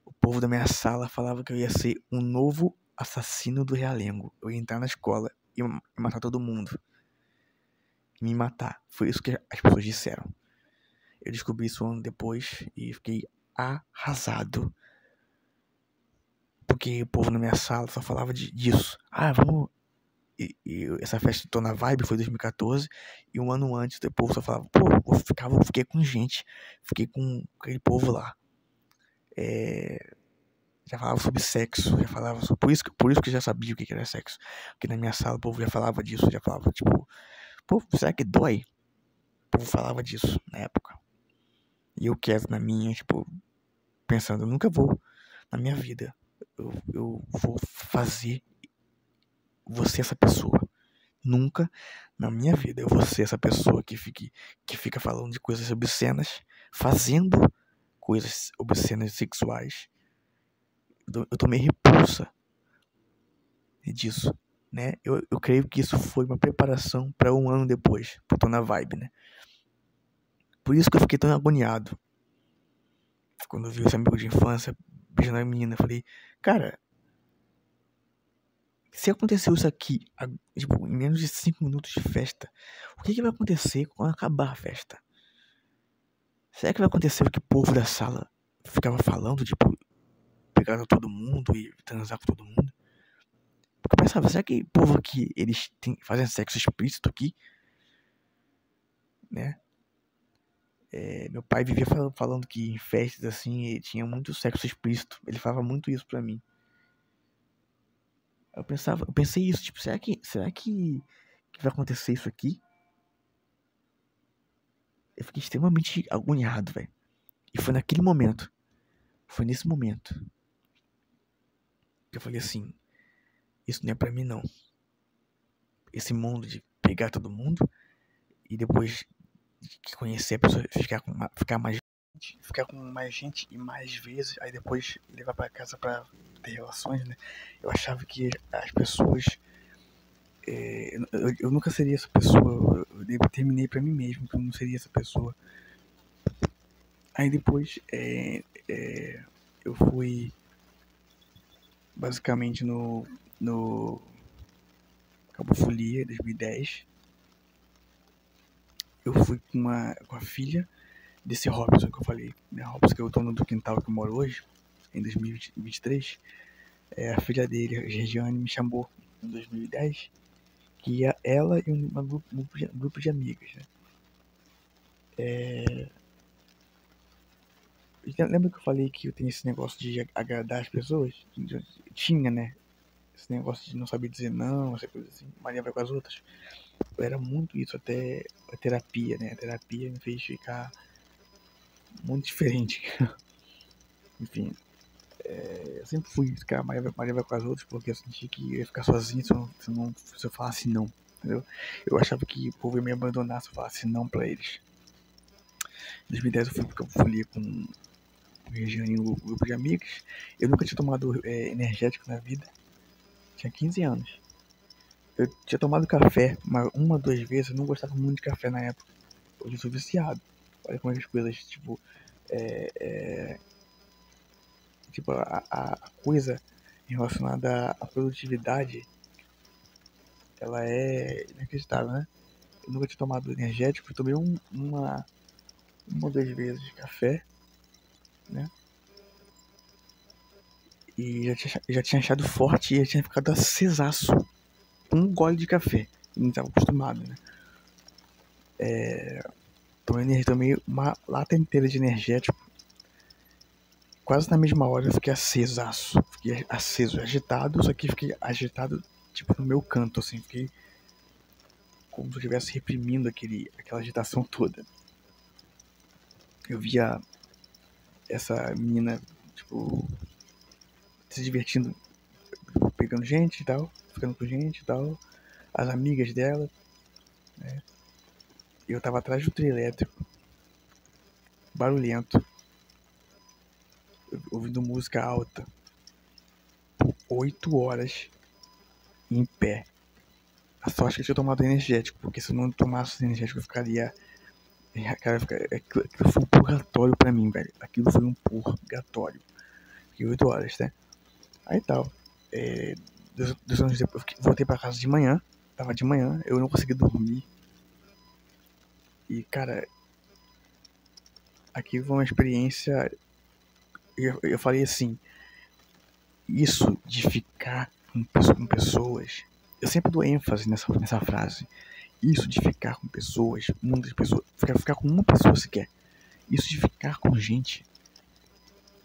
o povo da minha sala falava que eu ia ser um novo assassino do Realengo. Eu ia entrar na escola e matar todo mundo. Me matar. Foi isso que as pessoas disseram. Eu descobri isso um ano depois e fiquei arrasado. Porque o povo na minha sala só falava disso. Ah, vamos. E essa festa de Tona Vibe foi em 2014. E um ano antes, o povo só falava, pô, fiquei com gente. Fiquei com aquele povo lá. Já falava sobre sexo, já falava sobre... Por isso que eu já sabia o que era sexo. Porque na minha sala o povo já falava disso, já falava, tipo... Pô, será que dói? O povo falava disso na época. E eu quieto na minha, tipo... Pensando, eu nunca vou, na minha vida, eu vou fazer você essa pessoa. Nunca na minha vida eu vou ser essa pessoa que fica falando de coisas obscenas, fazendo coisas obscenas sexuais. Eu tomei repulsa disso, né? Eu creio que isso foi uma preparação para um ano depois, pra eu tô na vibe, né? Por isso que eu fiquei tão agoniado. Quando eu vi esse amigo de infância beijando a menina, eu falei, cara, se aconteceu isso aqui, tipo, em menos de 5 minutos de festa, o que vai acontecer quando acabar a festa? Será que vai acontecer o que o povo da sala ficava falando, tipo, pegar todo mundo e transar com todo mundo? Porque eu pensava, será que o povo aqui, eles fazem sexo explícito aqui? Né? Meu pai vivia falando que em festas, assim, tinha muito sexo explícito. Ele falava muito isso pra mim. Eu pensei isso, tipo, será que vai acontecer isso aqui? Eu fiquei extremamente agoniado, velho. E foi nesse momento, que eu falei assim, isso não é pra mim não. Esse mundo de pegar todo mundo e depois de conhecer a pessoa, ficar com mais gente e mais vezes, aí depois levar pra casa pra ter relações, né? Eu achava que as pessoas... eu nunca seria essa pessoa. Eu determinei pra mim mesmo que eu não seria essa pessoa. Aí depois eu fui basicamente no Cabo Folia, 2010. Eu fui com a filha desse Robson que eu falei, né? Robson, que é o dono do quintal que eu moro hoje, em 2023. A filha dele, a Regiane, me chamou em 2010, que ia ela e um grupo de amigas, né? Lembra que eu falei que eu tenho esse negócio de agradar as pessoas? Tinha, né? Esse negócio de não saber dizer não, essa coisa assim, Maria vai com as outras. Eu era muito isso até a terapia, né? A terapia me fez ficar muito diferente. Enfim, eu sempre fui ficar Maria vai com as outras porque eu senti que eu ia ficar sozinho se eu falasse não, entendeu? Eu achava que o povo ia me abandonar se eu falasse não pra eles. Em 2010 eu fui porque eu fui com o Regiane e um grupo de amigos. Eu nunca tinha tomado energético na vida. Tinha 15 anos. Eu tinha tomado café uma, 2 vezes. Eu não gostava muito de café na época. Hoje eu sou viciado. Olha como as coisas, tipo... Tipo, a coisa relacionada à produtividade, ela é inacreditável, né? Eu nunca tinha tomado energético. Eu tomei uma ou 2 vezes de café, né? E já tinha achado forte e já tinha ficado acesaço. Um gole de café. Eu não estava acostumado, né? Tomei uma lata inteira de energético. Quase na mesma hora eu fiquei acesaço. Fiquei aceso, agitado, só que fiquei agitado, tipo, no meu canto, assim. Fiquei como se eu estivesse reprimindo aquela agitação toda. Eu via essa menina, tipo, se divertindo, pegando gente e tal, ficando com gente e tal. As amigas dela, né? Eu tava atrás do trio elétrico, barulhento, ouvindo música alta, por 8 horas em pé. A sorte que eu tinha tomado energético, porque se eu não tomasse energético eu ficaria... Cara, aquilo foi um purgatório pra mim, velho. Aquilo foi um purgatório. Fiquei 8 horas, né? Aí tal. 2 anos depois, voltei pra casa de manhã. Tava de manhã, eu não consegui dormir. E, cara, aquilo foi uma experiência... Eu falei assim, isso de ficar com pessoas... Eu sempre dou ênfase nessa frase. Isso de ficar com pessoas, muitas pessoas... Ficar com uma pessoa sequer. Isso de ficar com gente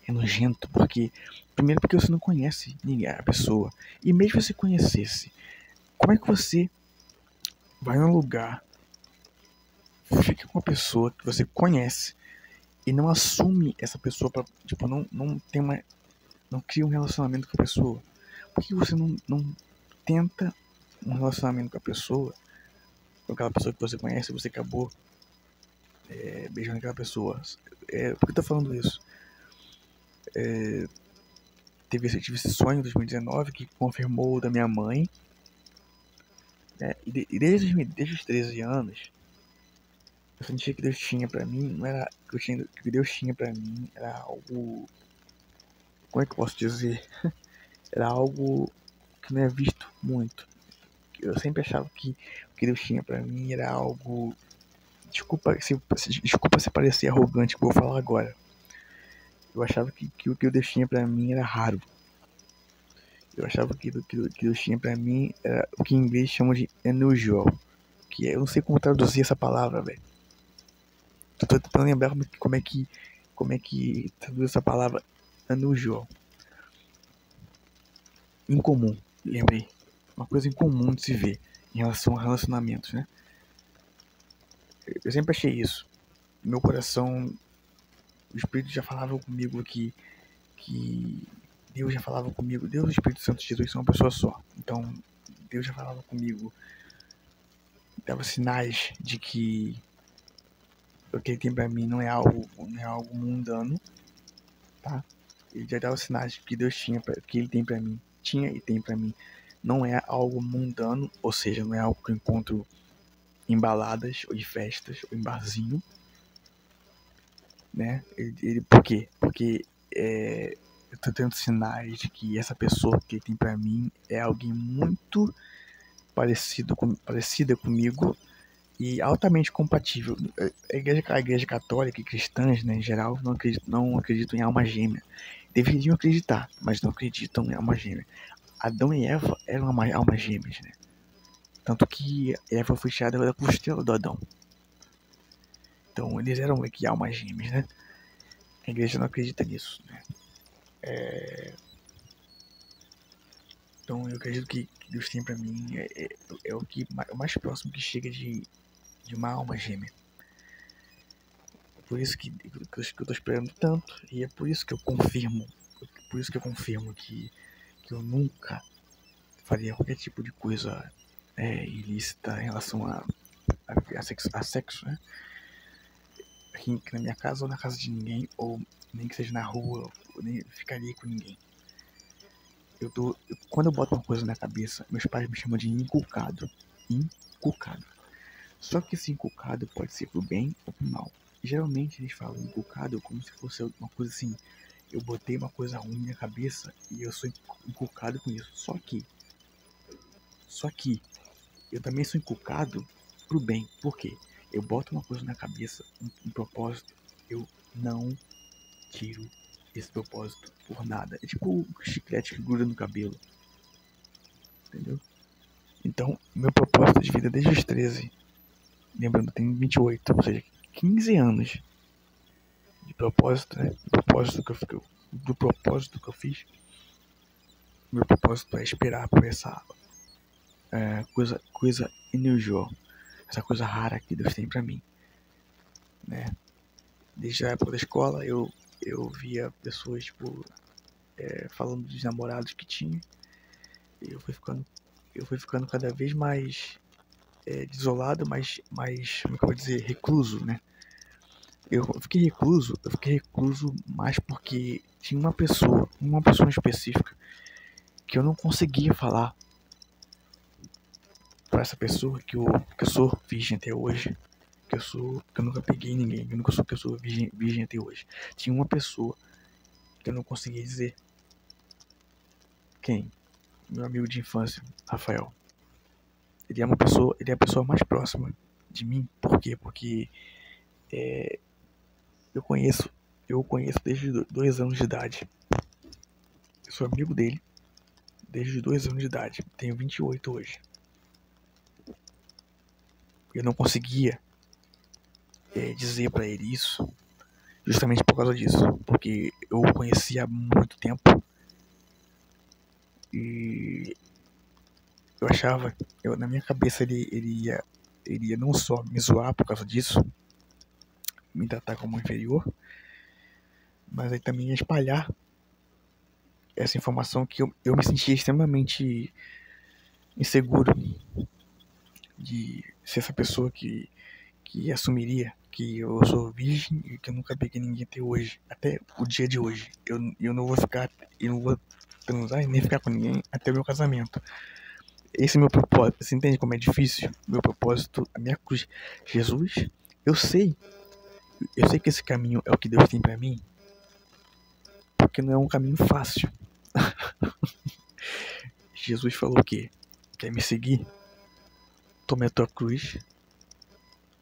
É nojento, porque... Primeiro porque você não conhece ninguém, a pessoa. E mesmo se conhecesse, como é que você vai num lugar, fica com uma pessoa que você conhece e não assume essa pessoa pra... Tipo, não tem uma... Não cria um relacionamento com a pessoa? Por que você não tenta um relacionamento com a pessoa, com aquela pessoa que você conhece, e você acabou beijando aquela pessoa? Por que eu tô falando isso? Tive esse sonho em 2019 que confirmou o da minha mãe, né? E desde os 13 anos, eu sentia que Deus tinha pra mim, não era que Deus tinha pra mim, era algo, como é que eu posso dizer? Era algo que não é visto muito. Eu sempre achava que o que Deus tinha pra mim era algo... Desculpa se parecer arrogante que eu vou falar agora. Eu achava que o que Deus tinha pra mim era raro. Eu achava que o que Deus tinha pra mim era o que em inglês chamam de unusual. Que eu não sei como traduzir essa palavra, velho. Tô tentando lembrar como é que traduz essa palavra unusual. Incomum, lembrei. Uma coisa incomum de se ver em relação a relacionamentos, né? Eu sempre achei isso. Meu coração, o Espírito já falava comigo que Deus já falava comigo. Deus e o Espírito Santo de Jesus são uma pessoa só. Então, Deus já falava comigo, dava sinais de que o que ele tem pra mim não é algo mundano, tá? Ele já dava sinais de que Deus que ele tem pra mim, tinha e tem pra mim, não é algo mundano, ou seja, não é algo que eu encontro em baladas, ou em festas, ou em barzinho, né? Por quê? Porque eu tô tendo sinais de que essa pessoa que ele tem pra mim é alguém muito parecida comigo e altamente compatível. A igreja católica e cristãs, né, em geral, não acreditam em alma gêmea. Deveriam acreditar, mas não acreditam em alma gêmea. Adão e Eva eram almas gêmeas, né? Tanto que Eva foi tirada da costela do Adão. Então eles eram meio que almas gêmeas, né? A igreja não acredita nisso, né? Então eu acredito que Deus tem pra mim é o mais próximo que chega de uma alma gêmea. Por isso que eu tô esperando tanto, e é por isso que eu confirmo, que eu nunca faria qualquer tipo de coisa ilícita em relação a sexo, né? Aqui na minha casa ou na casa de ninguém, ou nem que seja na rua, eu nem ficaria com ninguém. Quando eu boto uma coisa na cabeça, meus pais me chamam de inculcado. Inculcado. Só que esse inculcado pode ser pro bem ou pro mal. Geralmente eles falam inculcado como se fosse uma coisa assim. Eu botei uma coisa ruim na cabeça e eu sou inculcado com isso. Só que eu também sou inculcado pro bem. Por quê? Eu boto uma coisa na cabeça, um propósito, eu não tiro esse propósito por nada. É tipo o chiclete que gruda no cabelo. Entendeu? Então, meu propósito de vida desde os 13, lembrando, eu tenho 28, ou seja, 15 anos de propósito, né? Do propósito que eu fiz. Meu propósito é esperar por essa coisa unusual, essa coisa rara que Deus tem pra mim, né? Desde a época da escola eu via pessoas tipo falando dos namorados que tinha, e eu fui ficando cada vez mais desolado, mais como é que eu vou dizer, recluso, né? Eu fiquei recluso mais porque tinha uma pessoa específica que eu não conseguia falar pra essa pessoa que eu sou virgem até hoje, que eu nunca peguei ninguém, que eu sou virgem até hoje. Tinha uma pessoa que eu não conseguia dizer. Quem? Meu amigo de infância, Rafael. Ele é a pessoa mais próxima de mim. Por quê? Porque eu o conheço desde 2 anos de idade. Eu sou amigo dele desde 2 anos de idade. Tenho 28 hoje. Eu não conseguia dizer pra ele isso. justamente por causa disso, porque eu o conheci há muito tempo e eu achava, na minha cabeça ele ia não só me zoar por causa disso, me tratar como inferior, mas aí também ia espalhar essa informação que eu me sentia extremamente inseguro de ser essa pessoa que assumiria que eu sou virgem e que eu nunca peguei ninguém até hoje, até o dia de hoje. Eu não vou ficar, eu não vou transar e nem ficar com ninguém até o meu casamento. Esse é o meu propósito. Você entende como é difícil? Meu propósito, a minha cruz. Jesus, eu sei, eu sei que esse caminho é o que Deus tem pra mim, porque não é um caminho fácil. Jesus falou o quê? Quer me seguir? Tome a tua cruz,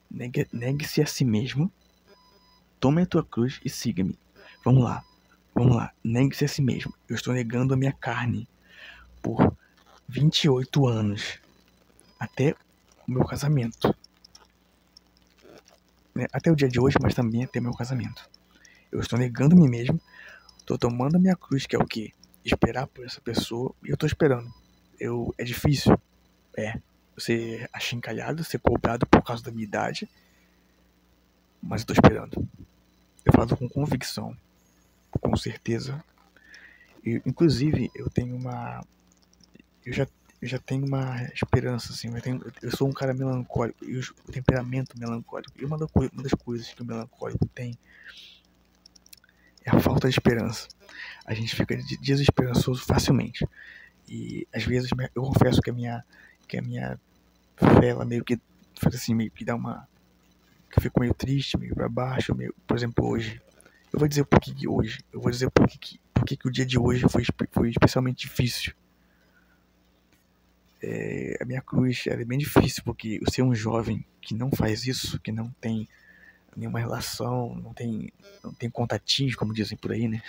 negue-se a si mesmo, tome a tua cruz e siga-me. Vamos lá, vamos lá. Negue-se a si mesmo. Eu estou negando a minha carne por 28 anos, até o meu casamento. Né? Até o dia de hoje, mas também até o meu casamento. Eu estou negando a mim mesmo, estou tomando a minha cruz, que é o quê? Esperar por essa pessoa, e eu estou esperando. É difícil, ser achincalhado, ser cobrado por causa da minha idade, mas eu estou esperando. Eu falo com convicção, com certeza. Inclusive, eu já, eu já tenho uma esperança, assim, eu sou um cara melancólico, e o temperamento melancólico, e uma das coisas que o melancólico tem é a falta de esperança. A gente fica desesperançoso facilmente. E às vezes eu confesso que a minha fé, ela meio que faz assim, meio que dá uma. Que eu fico meio triste, meio pra baixo, meio, por exemplo, hoje. Eu vou dizer por que hoje. Eu vou dizer por que o dia de hoje foi especialmente difícil. A minha cruz é bem difícil, porque eu ser um jovem que não faz isso, que não tem nenhuma relação, não tem contatinhos, como dizem por aí, né?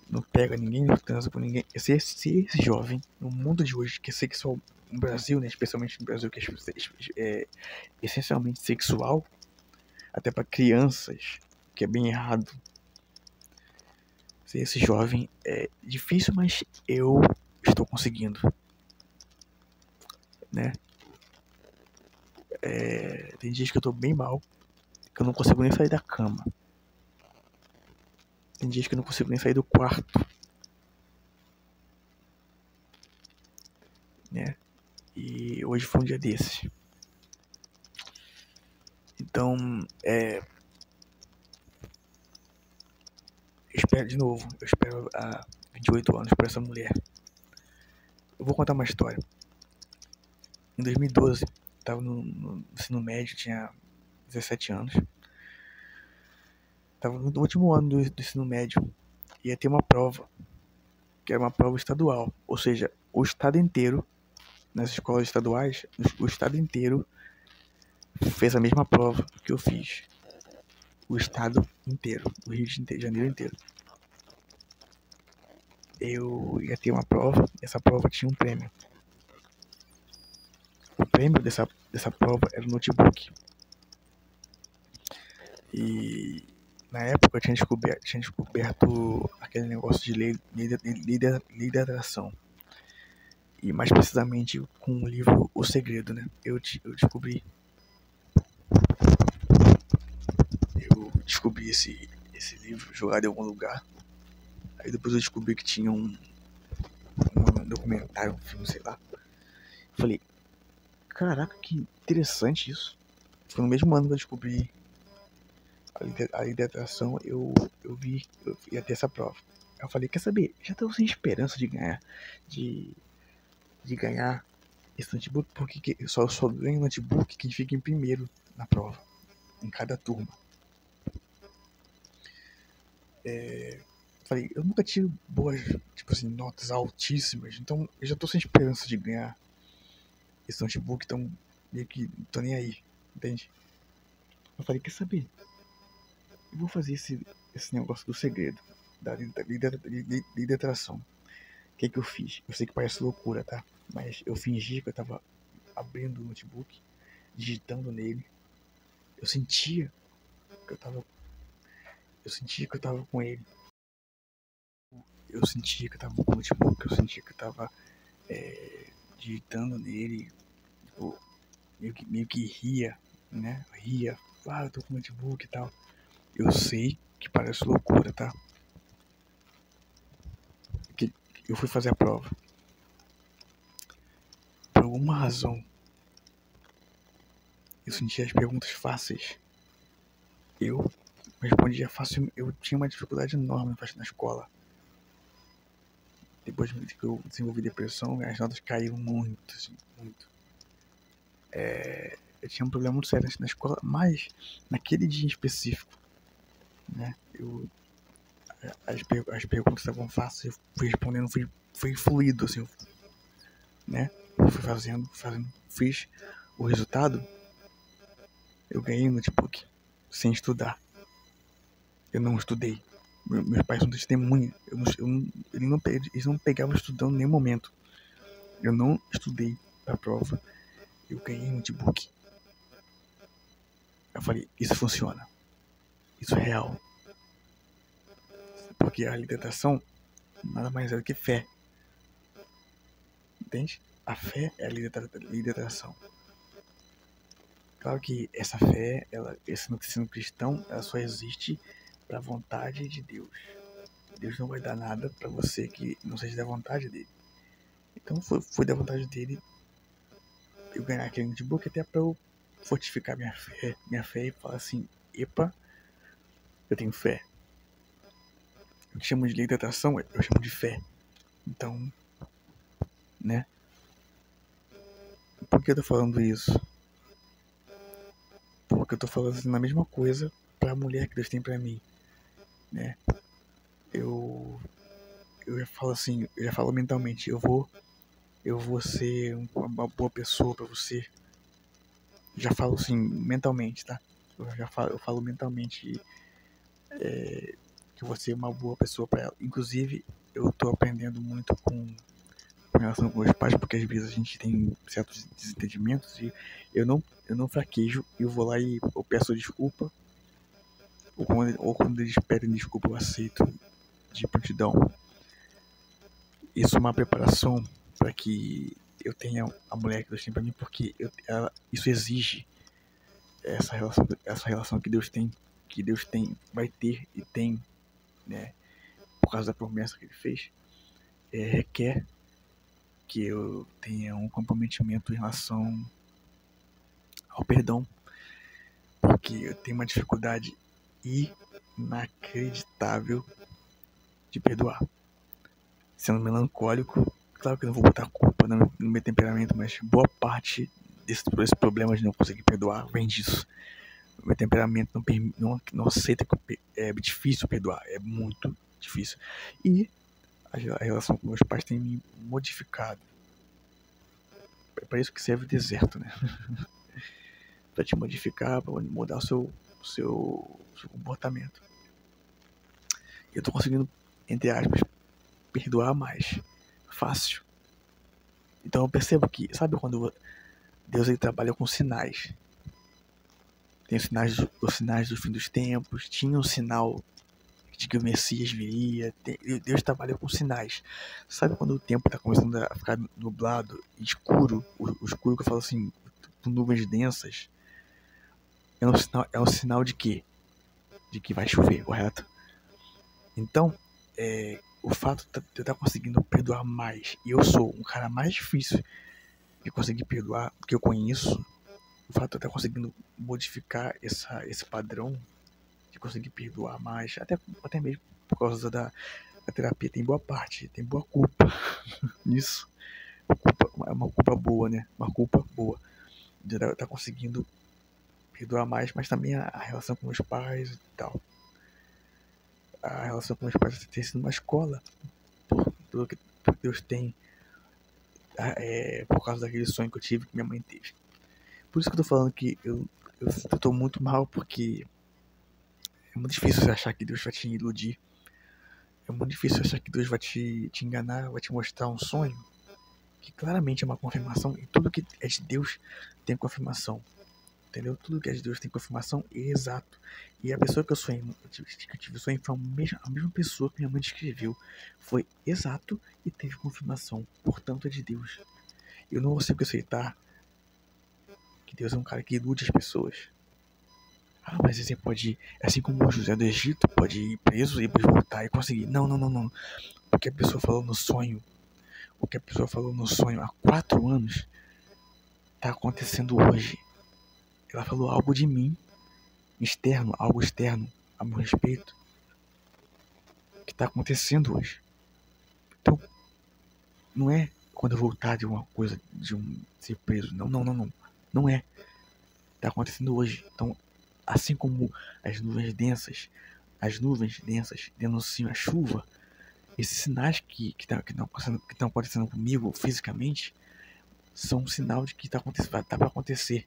Não pega ninguém, não transa com ninguém. Ser esse jovem, no mundo de hoje, que é sexual, no Brasil, né? Especialmente no Brasil, que é essencialmente sexual, até para crianças, que é bem errado. Ser esse jovem é difícil, mas eu estou conseguindo, né? Tem dias que eu tô bem mal, que eu não consigo nem sair da cama. Tem dias que eu não consigo nem sair do quarto, né? E hoje foi um dia desses. Então, eu espero de novo. Eu espero há 28 anos por essa mulher. Eu vou contar uma história. Em 2012, estava no ensino médio, tinha 17 anos. Estava no último ano do ensino médio. Ia ter uma prova, que era uma prova estadual. Ou seja, o estado inteiro, nas escolas estaduais, o estado inteiro fez a mesma prova que eu fiz. O estado inteiro, o Rio de Janeiro inteiro. Eu ia ter uma prova, e essa prova tinha um prêmio. O prêmio dessa prova era o notebook. E na época eu tinha descoberto aquele negócio de lei da atração. E mais precisamente com o livro O Segredo, né? Eu descobri esse livro jogado em algum lugar. Aí depois eu descobri que tinha um documentário, um filme, sei lá. Falei, caraca, que interessante isso. Foi no mesmo ano que eu descobri a lei da atração, eu ia ter essa prova. Eu falei, quer saber? Já tô sem esperança de ganhar. De ganhar esse notebook, porque só ganho notebook quem fica em primeiro na prova, em cada turma. Falei, eu nunca tive boas, tipo assim, notas altíssimas, então eu já tô sem esperança de ganhar esse notebook, então meio que tô nem aí, entende? Eu falei, quer saber? Eu vou fazer esse negócio do segredo, da lei da atração. O que eu fiz? Eu sei que parece loucura, tá? Mas eu fingi que eu tava abrindo o notebook, digitando nele. Eu sentia que eu tava Eu sentia que eu tava com ele. Eu sentia que eu tava com o notebook, eu sentia que eu tava digitando nele, tipo, meio que ria, né? Ria, eu tô com o notebook e tal. Eu sei que parece loucura, tá? Que eu fui fazer a prova. Por alguma razão, eu sentia as perguntas fáceis. Eu respondia fácil, eu tinha uma dificuldade enorme na escola. Depois que eu desenvolvi depressão, as notas caíram muito, assim, muito. Eu tinha um problema muito sério na escola, mas naquele dia em específico, né, as perguntas estavam fáceis, eu fui respondendo, foi fluido, assim, né, eu fui fazendo, fiz o resultado, eu ganhei no notebook, sem estudar. Eu não estudei. Meus pais são testemunha. Eles não pegavam estudando em nenhum momento. Eu não estudei pra prova. Eu ganhei um notebook. Eu falei, isso funciona. Isso é real. Porque a libertação nada mais é do que fé. Entende? A fé é a libertação. Claro que essa fé, sendo cristão, ela só existe pra vontade de Deus. Deus não vai dar nada pra você que não seja da vontade dele. Então foi da vontade dele eu ganhar aquele notebook até pra eu fortificar minha fé e falar assim, epa, eu tenho fé. O que chamo de lei da atração, eu chamo de fé. Então, né? Por que eu tô falando isso? Porque eu tô falando assim, na mesma coisa pra mulher que Deus tem pra mim, né? Eu já falo assim, eu já falo mentalmente, eu vou ser uma boa pessoa pra você. Já falo assim, mentalmente, tá? Eu falo mentalmente que eu vou ser uma boa pessoa pra ela. Inclusive, eu tô aprendendo muito com relação com meus pais, porque às vezes a gente tem certos desentendimentos e eu não fraquejo, eu vou lá e eu peço desculpa, ou quando eles pedem desculpa, eu aceito de prontidão. Isso é uma preparação para que eu tenha a mulher que Deus tem para mim, porque isso exige essa relação que Deus tem, vai ter e tem, né, por causa da promessa que Ele fez, requer que eu tenha um comprometimento em relação ao perdão, porque eu tenho uma dificuldade inacreditável de perdoar. Sendo melancólico, claro que eu não vou botar culpa no meu temperamento, mas boa parte desses problemas de não conseguir perdoar vem disso. O meu temperamento não aceita que é difícil perdoar, é muito difícil. E a relação com meus pais tem me modificado. É para isso que serve o deserto, né? Para te modificar, para mudar o seu comportamento. Eu tô conseguindo, entre aspas, perdoar mais fácil. Então eu percebo que, sabe quando Deus ele trabalha com sinais? Tem os sinais do fim dos tempos, tinha um sinal de que o Messias viria. Deus trabalha com sinais. Sabe quando o tempo está começando a ficar nublado, escuro, o escuro que eu falo assim, com nuvens densas? É um sinal de quê? De que vai chover, correto? Então, o fato de eu estar conseguindo perdoar mais, e eu sou um cara mais difícil de conseguir perdoar do que eu conheço, o fato de eu estar conseguindo modificar esse padrão de conseguir perdoar mais, até mesmo por causa da terapia, tem boa parte, tem boa culpa nisso. É uma culpa boa, né? Uma culpa boa de eu estar conseguindo perdoar mais, mas também a relação com meus pais e tal. A relação com meus pais tem sido uma escola por tudo que Deus tem, por causa daquele sonho que eu tive que minha mãe teve. Por isso que eu tô falando que eu tô muito mal, porque é muito difícil você achar que Deus vai te iludir. É muito difícil achar que Deus vai te enganar, vai te mostrar um sonho, que claramente é uma confirmação, e tudo que é de Deus tem confirmação. entendeu? Tudo que é de Deus tem confirmação exato. E a pessoa que eu sonhei, que eu tive sonho foi a mesma pessoa que minha mãe descreveu. Foi exato e teve confirmação. Portanto, é de Deus. Eu não consigo aceitar que Deus é um cara que ilude as pessoas. Ah, mas você pode ir, assim como o José do Egito, pode ir preso e depois voltar e conseguir. Não, não, não, não. O que a pessoa falou no sonho, há 4 anos, tá acontecendo hoje. Ela falou algo de mim, algo externo a meu respeito, que tá acontecendo hoje. Então, não é quando eu voltar de uma coisa, de um ser preso. Não, não, não, não. Não é. Tá acontecendo hoje. Então, assim como as nuvens densas denunciam a chuva, esses sinais que estão acontecendo comigo fisicamente são um sinal de que tá para acontecer.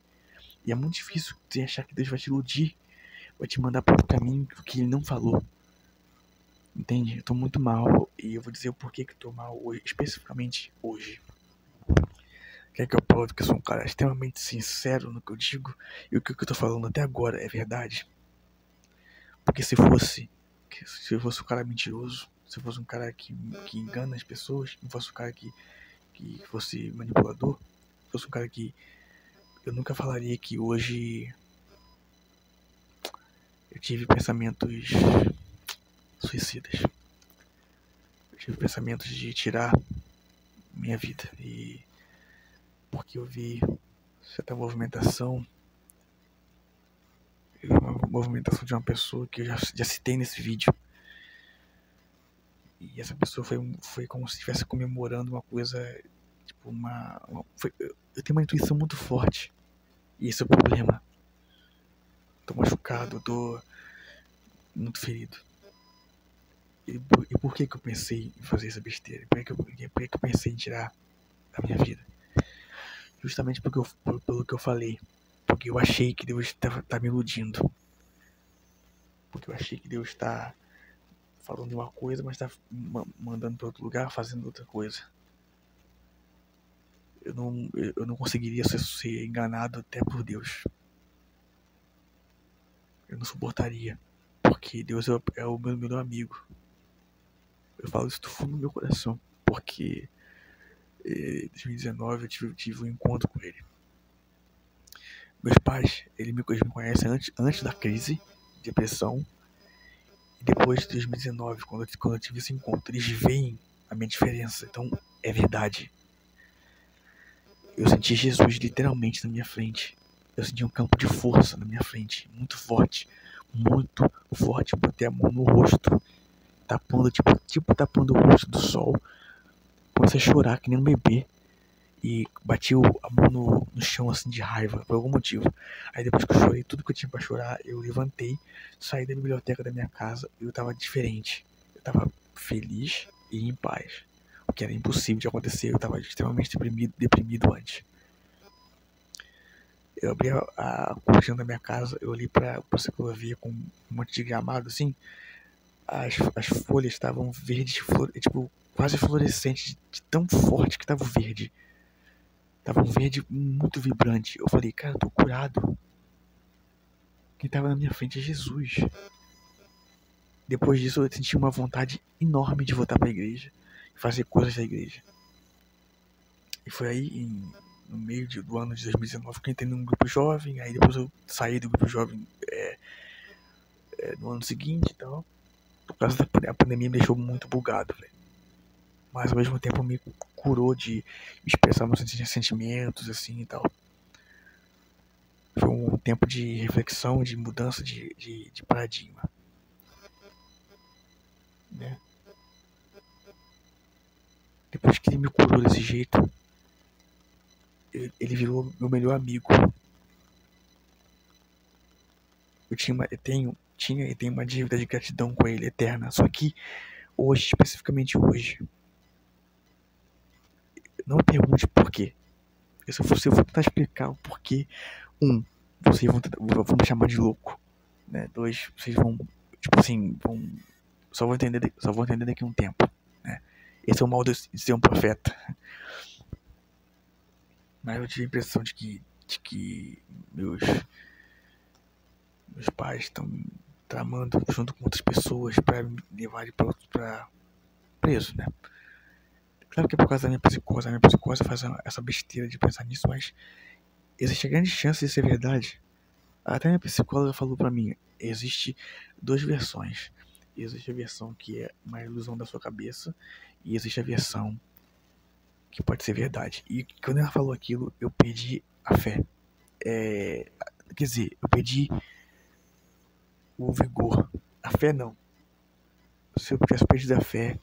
E é muito difícil você achar que Deus vai te iludir, vai te mandar para o caminho que Ele não falou. Entende? Eu tô muito mal e eu vou dizer o porquê que eu tô mal hoje, especificamente hoje. Quer que eu prove que eu sou um cara extremamente sincero no que eu digo e o que eu tô falando até agora é verdade? Porque se eu fosse um cara mentiroso, se eu fosse um cara que engana as pessoas, se eu fosse um cara que fosse manipulador, se eu fosse um cara que eu nunca falaria que hoje eu tive pensamentos suicidas. Eu tive pensamentos de tirar minha vida. E porque eu vi certa movimentação, uma movimentação de uma pessoa que eu já citei nesse vídeo. E essa pessoa foi como se estivesse comemorando uma coisa, tipo eu tenho uma intuição muito forte. E esse é o problema. Tô machucado, tô muito ferido. E por que eu pensei em fazer essa besteira? Por que eu pensei em tirar a minha vida? Justamente pelo que eu falei. Porque eu achei que Deus tá me iludindo. Porque eu achei que Deus tá falando uma coisa, mas tá mandando para outro lugar, fazendo outra coisa. Eu não conseguiria ser enganado até por Deus. Eu não suportaria. Porque Deus é o meu melhor amigo. Eu falo isso do fundo do meu coração. Porque em 2019 eu tive um encontro com ele. Meus pais, eles me conhecem antes da crise, depressão. E depois de 2019, quando eu tive esse encontro, eles veem a minha diferença. Então, é verdade. Eu senti Jesus literalmente na minha frente. Eu senti um campo de força na minha frente. Muito forte. Muito forte. Botei a mão no rosto. Tapando, tipo tapando o rosto do sol. Comecei a chorar que nem um bebê. E bati a mão no chão assim de raiva, por algum motivo. Aí depois que eu chorei tudo que eu tinha pra chorar, eu levantei, saí da biblioteca da minha casa e eu tava diferente. Eu tava feliz e em paz. O que era impossível de acontecer, eu tava extremamente deprimido antes. Eu abri a cortina da minha casa, eu olhei pra ciclovia com um monte de gramado assim. As folhas estavam verdes, tipo, quase fluorescentes, de tão forte que tava o verde. Tava um verde muito vibrante. Eu falei, cara, eu tô curado. Quem tava na minha frente é Jesus. Depois disso eu senti uma vontade enorme de voltar pra igreja e fazer coisas da igreja. E foi aí, no meio do ano de 2019, que eu entrei num grupo jovem. Aí depois eu saí do grupo jovem no ano seguinte e tal. Por causa da pandemia me deixou muito bugado, velho. Mas ao mesmo tempo me curou de expressar meus sentimentos assim e tal. Foi um tempo de reflexão, de mudança de paradigma, né? Depois que ele me curou desse jeito, ele virou meu melhor amigo. Eu tinha e tenho uma dívida de gratidão com ele eterna. Só que hoje, especificamente hoje, não me pergunte por quê. Se eu for tentar explicar o porquê, vocês vão me chamar de louco, né? 2, vocês vão, tipo assim, só vou entender daqui a um tempo, né? Esse é o mal de ser um profeta. Mas eu tive a impressão de que de que meus pais estão tramando junto com outras pessoas para me levar para preso, né? Claro que é por causa da minha psicose. A minha psicose faz essa besteira de pensar nisso, mas existe a grande chance de ser verdade. Até minha psicóloga falou pra mim, existe duas versões. Existe a versão que é uma ilusão da sua cabeça e existe a versão que pode ser verdade. E quando ela falou aquilo, eu perdi a fé. Quer dizer, eu perdi o vigor. A fé não. Se eu tivesse perdido a fé,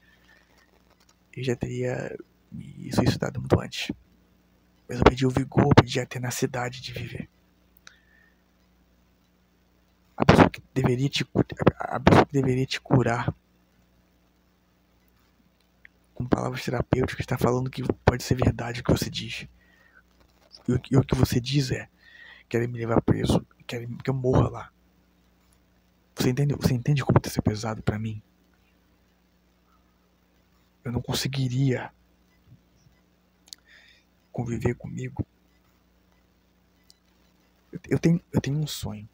eu já teria me suicidado muito antes. Mas eu perdi o vigor, eu perdi a tenacidade de viver. A pessoa que deveria te curar com palavras terapêuticas está falando que pode ser verdade o que você diz. E o que você diz é: querem me levar preso, querem que eu morra lá. Você entende como isso é pesado pra mim? Eu não conseguiria conviver comigo. Eu tenho um sonho.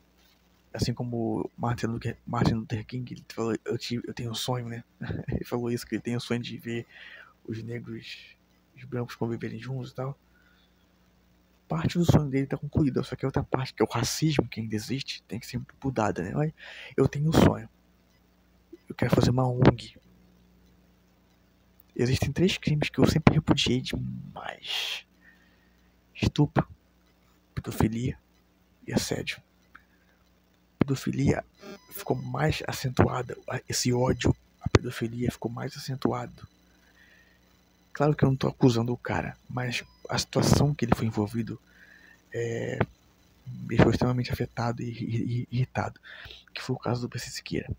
Assim como Martin Luther King, ele falou, eu tenho um sonho, né? Ele falou isso, que ele tem o sonho de ver os negros e os brancos conviverem juntos e tal. Parte do sonho dele tá concluída, só que a outra parte, que é o racismo que ainda existe, tem que ser mudada, né? Mas eu tenho um sonho. Eu quero fazer uma ONG. Existem 3 crimes que eu sempre repudiei demais: estupro, pedofilia e assédio. Pedofilia ficou mais acentuada, esse ódio à pedofilia ficou mais acentuado. Claro que eu não tô acusando o cara, mas a situação que ele foi envolvido me deixou extremamente afetado e irritado, que foi o caso do PC Siqueira.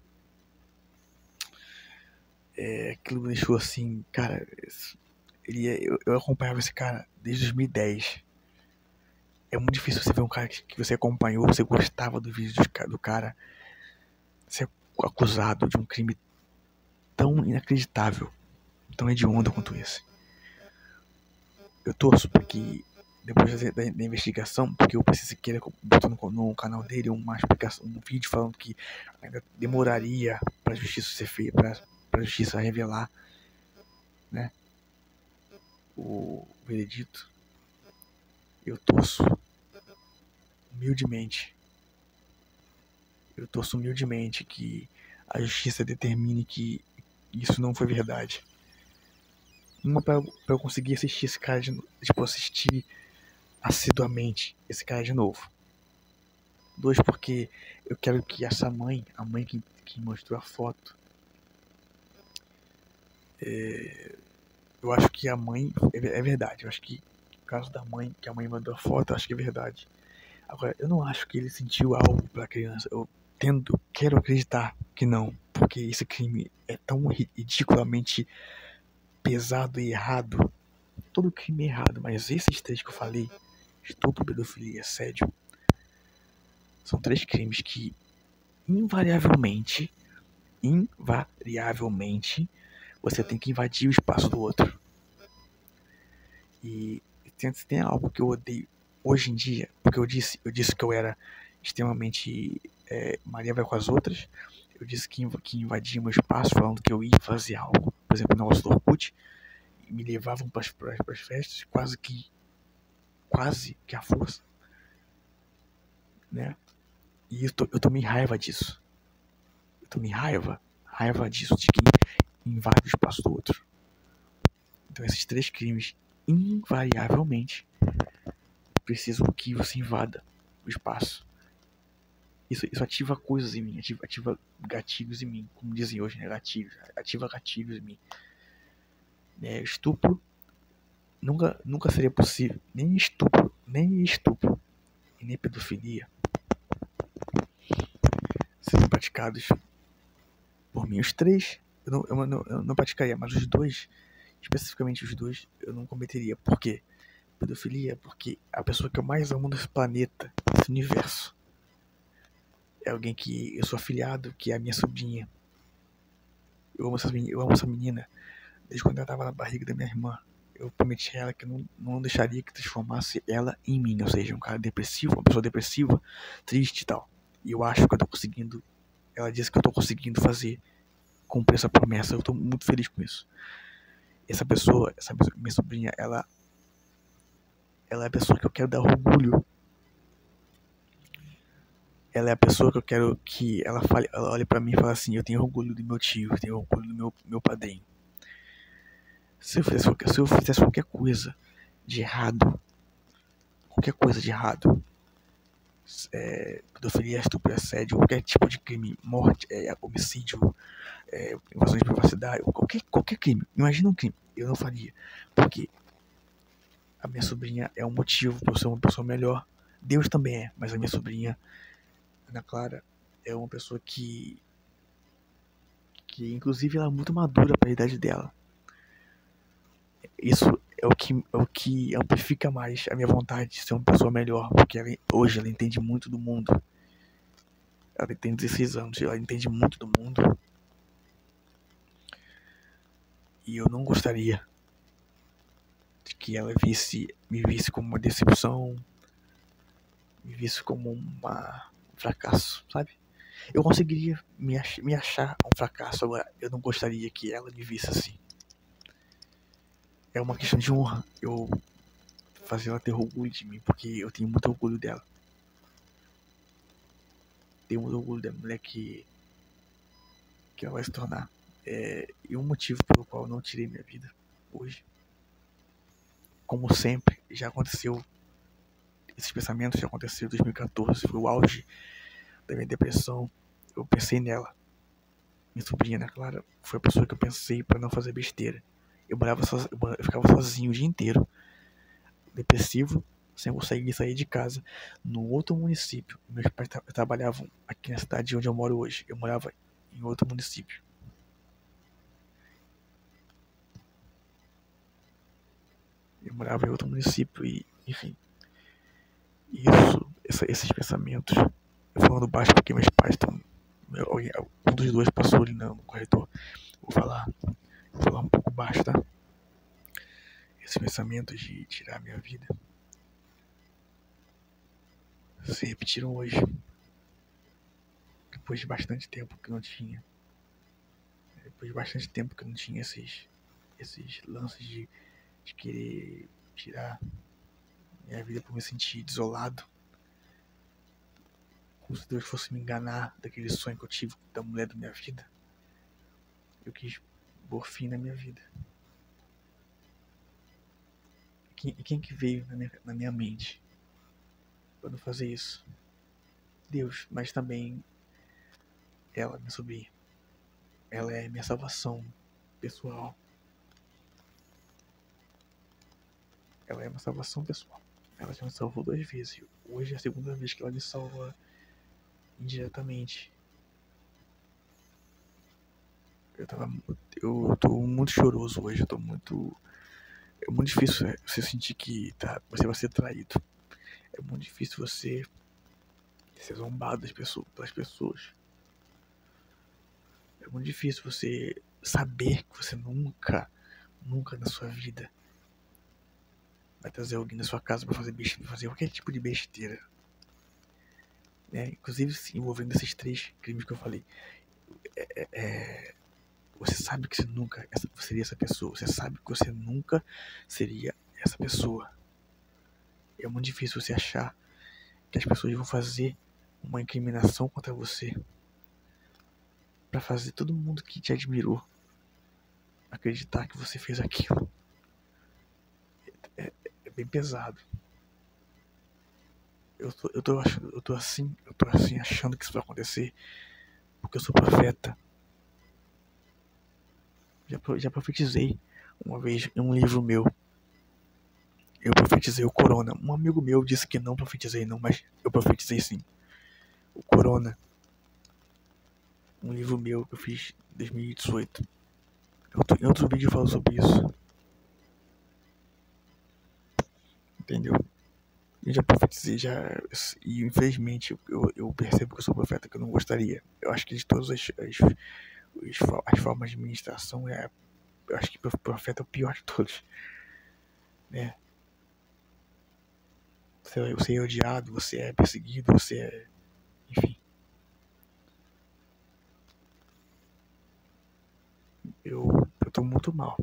Aquilo me deixou assim, cara, eu acompanhava esse cara desde 2010. É muito difícil você ver um cara que você acompanhou, você gostava do vídeo do cara, ser acusado de um crime tão inacreditável, tão hediondo quanto esse. Eu torço para que, depois da investigação, porque o PC Siqueira botou no canal dele uma explicação, um vídeo falando que ainda demoraria para a justiça ser feita, para a justiça revelar, né, o veredito. Eu torço humildemente que a justiça determine que isso não foi verdade. Uma, pra eu conseguir assistir esse cara assistir assiduamente esse cara de novo. 2, porque eu quero que essa mãe, a mãe que mostrou a foto, eu acho que a mãe, é verdade, eu acho que o caso da mãe, que a mãe mandou a foto, eu acho que é verdade. Agora, eu não acho que ele sentiu algo pela criança. Eu quero acreditar que não, porque esse crime é tão ridiculamente pesado e errado. Todo crime é errado, mas esses 3 que eu falei, estupro, pedofilia e assédio, são 3 crimes que invariavelmente, você tem que invadir o espaço do outro. E tem algo que eu odeio hoje em dia, porque eu disse que eu era extremamente Maria vai com as outras. Eu disse que invadia meu espaço falando que eu ia fazer algo, por exemplo, no negócio do Orkut, e me levavam para as festas quase que à força, né? E eu tomei raiva disso. Eu tomei raiva disso, de quem invade o espaço do outro. Então esses 3 crimes, invariavelmente, precisam que você invada o espaço. Isso ativa coisas em mim, ativa gatilhos em mim, como dizem hoje, né? Ativa gatilhos em mim. Estupro nunca seria possível, nem estupro e nem pedofilia serem praticados por mim. Os 3 eu não praticaria, mas os 2, especificamente os 2, eu não cometeria. Por quê? Pedofilia, porque a pessoa que eu mais amo nesse planeta, nesse universo, é alguém que eu sou afilhado, que é a minha sobrinha. Eu amo essa menina desde quando ela estava na barriga da minha irmã. eu prometi a ela que não deixaria que transformasse ela em mim, ou seja, um cara depressivo, uma pessoa depressiva, triste e tal. E eu acho que eu tô conseguindo, ela disse que eu tô conseguindo cumprir essa promessa, eu tô muito feliz com isso. Essa pessoa, minha sobrinha, ela é a pessoa que eu quero dar orgulho. Ela é a pessoa que eu quero que ela olhe pra mim e fale assim, eu tenho orgulho do meu tio, eu tenho orgulho do meu padrinho. Se eu fizesse qualquer coisa de errado, pedofilia, estupro, assédio, qualquer tipo de crime, morte, homicídio, invasão de privacidade, qualquer crime, imagina um crime, eu não faria, porque a minha sobrinha é um motivo para eu ser uma pessoa melhor. Deus também é, mas a minha sobrinha, Ana Clara, é uma pessoa que inclusive ela é muito madura para a idade dela. Isso é o que amplifica mais a minha vontade de ser uma pessoa melhor, porque hoje ela entende muito do mundo. Ela tem 16 anos, ela entende muito do mundo. E eu não gostaria de que ela me visse como uma decepção, me visse como um fracasso, sabe? Eu conseguiria me achar um fracasso, agora eu não gostaria que ela me visse assim. É uma questão de honra eu fazer ela ter orgulho de mim, porque eu tenho muito orgulho dela. Tenho muito orgulho da mulher que ela vai se tornar. E um motivo pelo qual eu não tirei minha vida hoje, como sempre, já aconteceu. Esses pensamentos já aconteceram em 2014, foi o auge da minha depressão. Eu pensei nela. Minha sobrinha, né, Clara, foi a pessoa que eu pensei para não fazer besteira. Eu ficava sozinho o dia inteiro, depressivo, sem conseguir sair de casa, no outro município. Meus pais trabalhavam aqui na cidade onde eu moro hoje. Eu morava em outro município. E, enfim, esses pensamentos, eu falando baixo porque meus pais estão, um dos dois passou ali no corredor. Vou falar um pouco baixo, tá? Esses pensamentos de tirar a minha vida se repetiram hoje, depois de bastante tempo que não tinha. Depois de bastante tempo que eu não tinha esses lances de querer tirar minha vida por me sentir desolado, como se Deus fosse me enganar daquele sonho que eu tive da mulher da minha vida. Eu quis pôr fim na minha vida. E quem que veio na minha mente para não fazer isso? Deus, mas também ela, minha sobrinha. Ela é minha salvação pessoal. Ela é uma salvação pessoal. Ela já me salvou 2 vezes. Hoje é a segunda vez que ela me salva indiretamente. Eu tô muito choroso hoje. É muito difícil você sentir que você vai ser traído. É muito difícil você ser zombado pelas pessoas. É muito difícil você saber que você nunca na sua vida vai trazer alguém na sua casa pra fazer qualquer tipo de besteira. Inclusive envolvendo esses 3 crimes que eu falei. Você sabe que você nunca seria essa pessoa. Você sabe que você nunca seria essa pessoa. É muito difícil você achar que as pessoas vão fazer uma incriminação contra você pra fazer todo mundo que te admirou acreditar que você fez aquilo. É bem pesado. Eu tô assim achando que isso vai acontecer porque eu sou profeta. Já profetizei uma vez em um livro meu. Eu profetizei o corona. Um amigo meu disse que não profetizei não, mas eu profetizei sim. O corona. Um livro meu que eu fiz em 2018. Em outro vídeo eu falo sobre isso. Entendeu? Eu já profetizei, e infelizmente eu percebo que eu sou profeta que eu não gostaria. Eu acho que de todas as formas de ministração, eu acho que profeta é o pior de todos. né? Você é odiado, você é perseguido, você é... Enfim. Eu tô muito mal.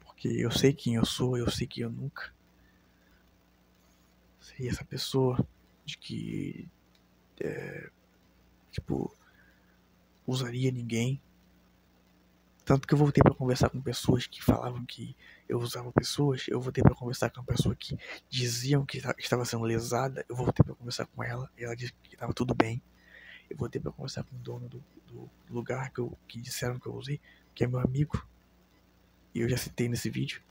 Porque eu sei quem eu sou, eu sei que eu nunca seria essa pessoa de que, tipo, usaria ninguém. Tanto que eu voltei pra conversar com pessoas que falavam que eu usava pessoas. Eu voltei pra conversar com uma pessoa que diziam que estava sendo lesada. Eu voltei pra conversar com ela e ela disse que estava tudo bem. Eu voltei pra conversar com o dono do lugar que disseram que eu usei, que é meu amigo. E eu já citei nesse vídeo.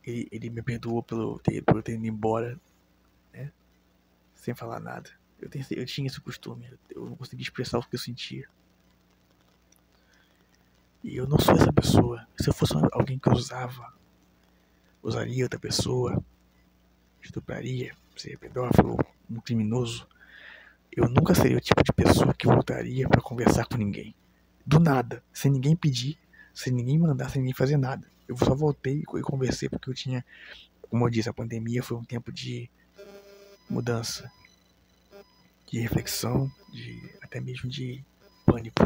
Ele me perdoou por eu ter ido embora, né? Sem falar nada. Eu tinha esse costume. Eu não conseguia expressar o que eu sentia. E eu não sou essa pessoa. Se eu fosse alguém que usaria outra pessoa, estupraria, seria pedófilo, um criminoso, eu nunca seria o tipo de pessoa que voltaria pra conversar com ninguém. Do nada, sem ninguém pedir, sem ninguém mandar, sem ninguém fazer nada. Eu só voltei e conversei porque eu tinha, como eu disse, a pandemia foi um tempo de mudança, de reflexão, até mesmo de pânico.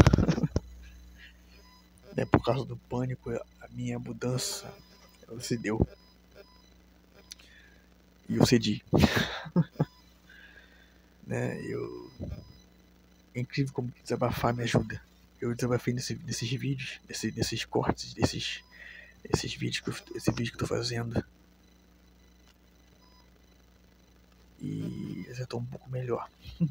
Né? Por causa do pânico, a minha mudança ela se deu. E eu cedi. Né? É incrível como desabafar me ajuda. Eu desabafei nesses vídeos, nesses cortes, esse vídeo que eu tô fazendo. E eu já tô um pouco melhor. Eu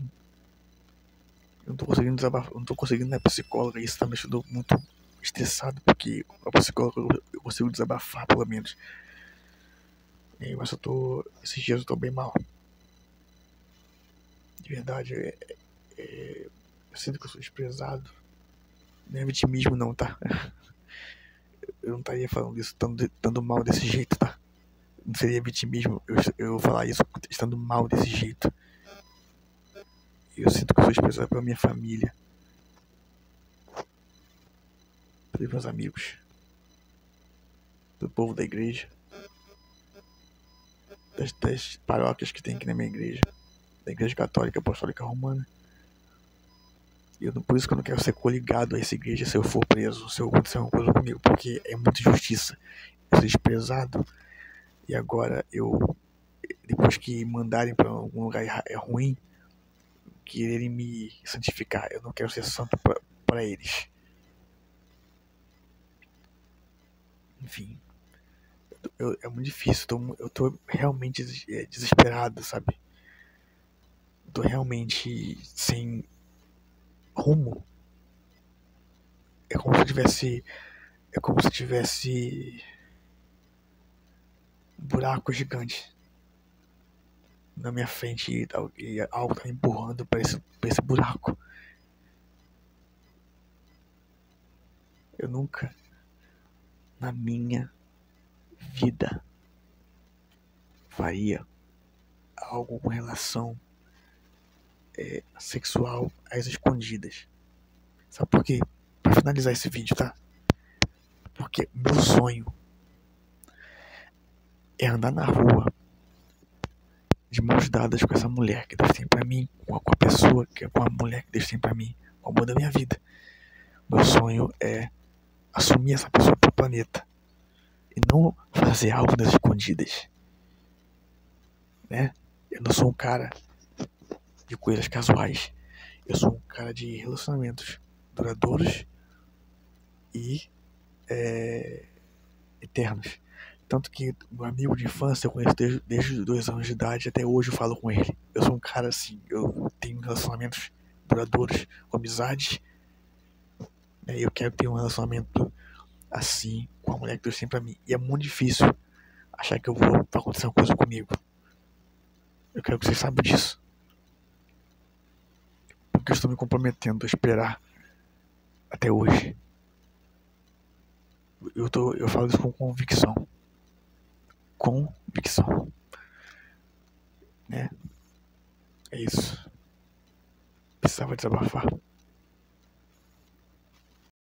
não tô conseguindo desabafar, não tô conseguindo ir na psicóloga. Isso tá me deixando muito estressado, porque a psicóloga eu consigo desabafar, pelo menos. Mas esses dias eu tô bem mal. De verdade, eu sinto que eu sou desprezado. Não é vitimismo não, tá? Eu não estaria falando isso estando mal desse jeito, tá? Não seria vitimismo eu falar isso estando mal desse jeito. Eu sinto que eu sou desprezado pela minha família, pelos meus amigos, do povo da igreja, das paróquias que tem aqui na minha igreja, da igreja católica apostólica romana. Por isso que eu não quero ser coligado a essa igreja se eu for preso, se acontecer alguma coisa comigo, porque é muita injustiça. Eu sou desprezado e agora depois que mandarem para algum lugar ruim, quererem me santificar. Eu não quero ser santo para eles. Enfim, é muito difícil. Eu tô realmente desesperado, sabe? Eu tô realmente sem rumo. É como se eu tivesse. É como se eu tivesse um buraco gigante na minha frente e algo tá me empurrando pra esse buraco. Eu nunca, na minha vida, faria algo com relação sexual às escondidas. Sabe por quê? Pra finalizar esse vídeo, tá? Porque meu sonho é andar na rua de mãos dadas com essa mulher que Deus tem pra mim, com a pessoa, com a mulher que Deus tem pra mim, o amor da minha vida. Meu sonho é assumir essa pessoa pro planeta e não fazer algo nas escondidas, né? Eu não sou um cara de coisas casuais. Eu sou um cara de relacionamentos duradouros e eternos. Tanto que meu amigo de infância eu conheço desde os 2 anos de idade, até hoje eu falo com ele. Eu sou um cara assim, eu tenho relacionamentos duradouros, com amizades, né? Eu quero ter um relacionamento assim com a mulher que Deus tem pra mim. E é muito difícil achar que vai acontecer uma coisa comigo. Eu quero que vocês saibam disso. Porque eu estou me comprometendo a esperar até hoje. Eu falo isso com convicção. Convicção. Né? É isso. Precisava desabafar.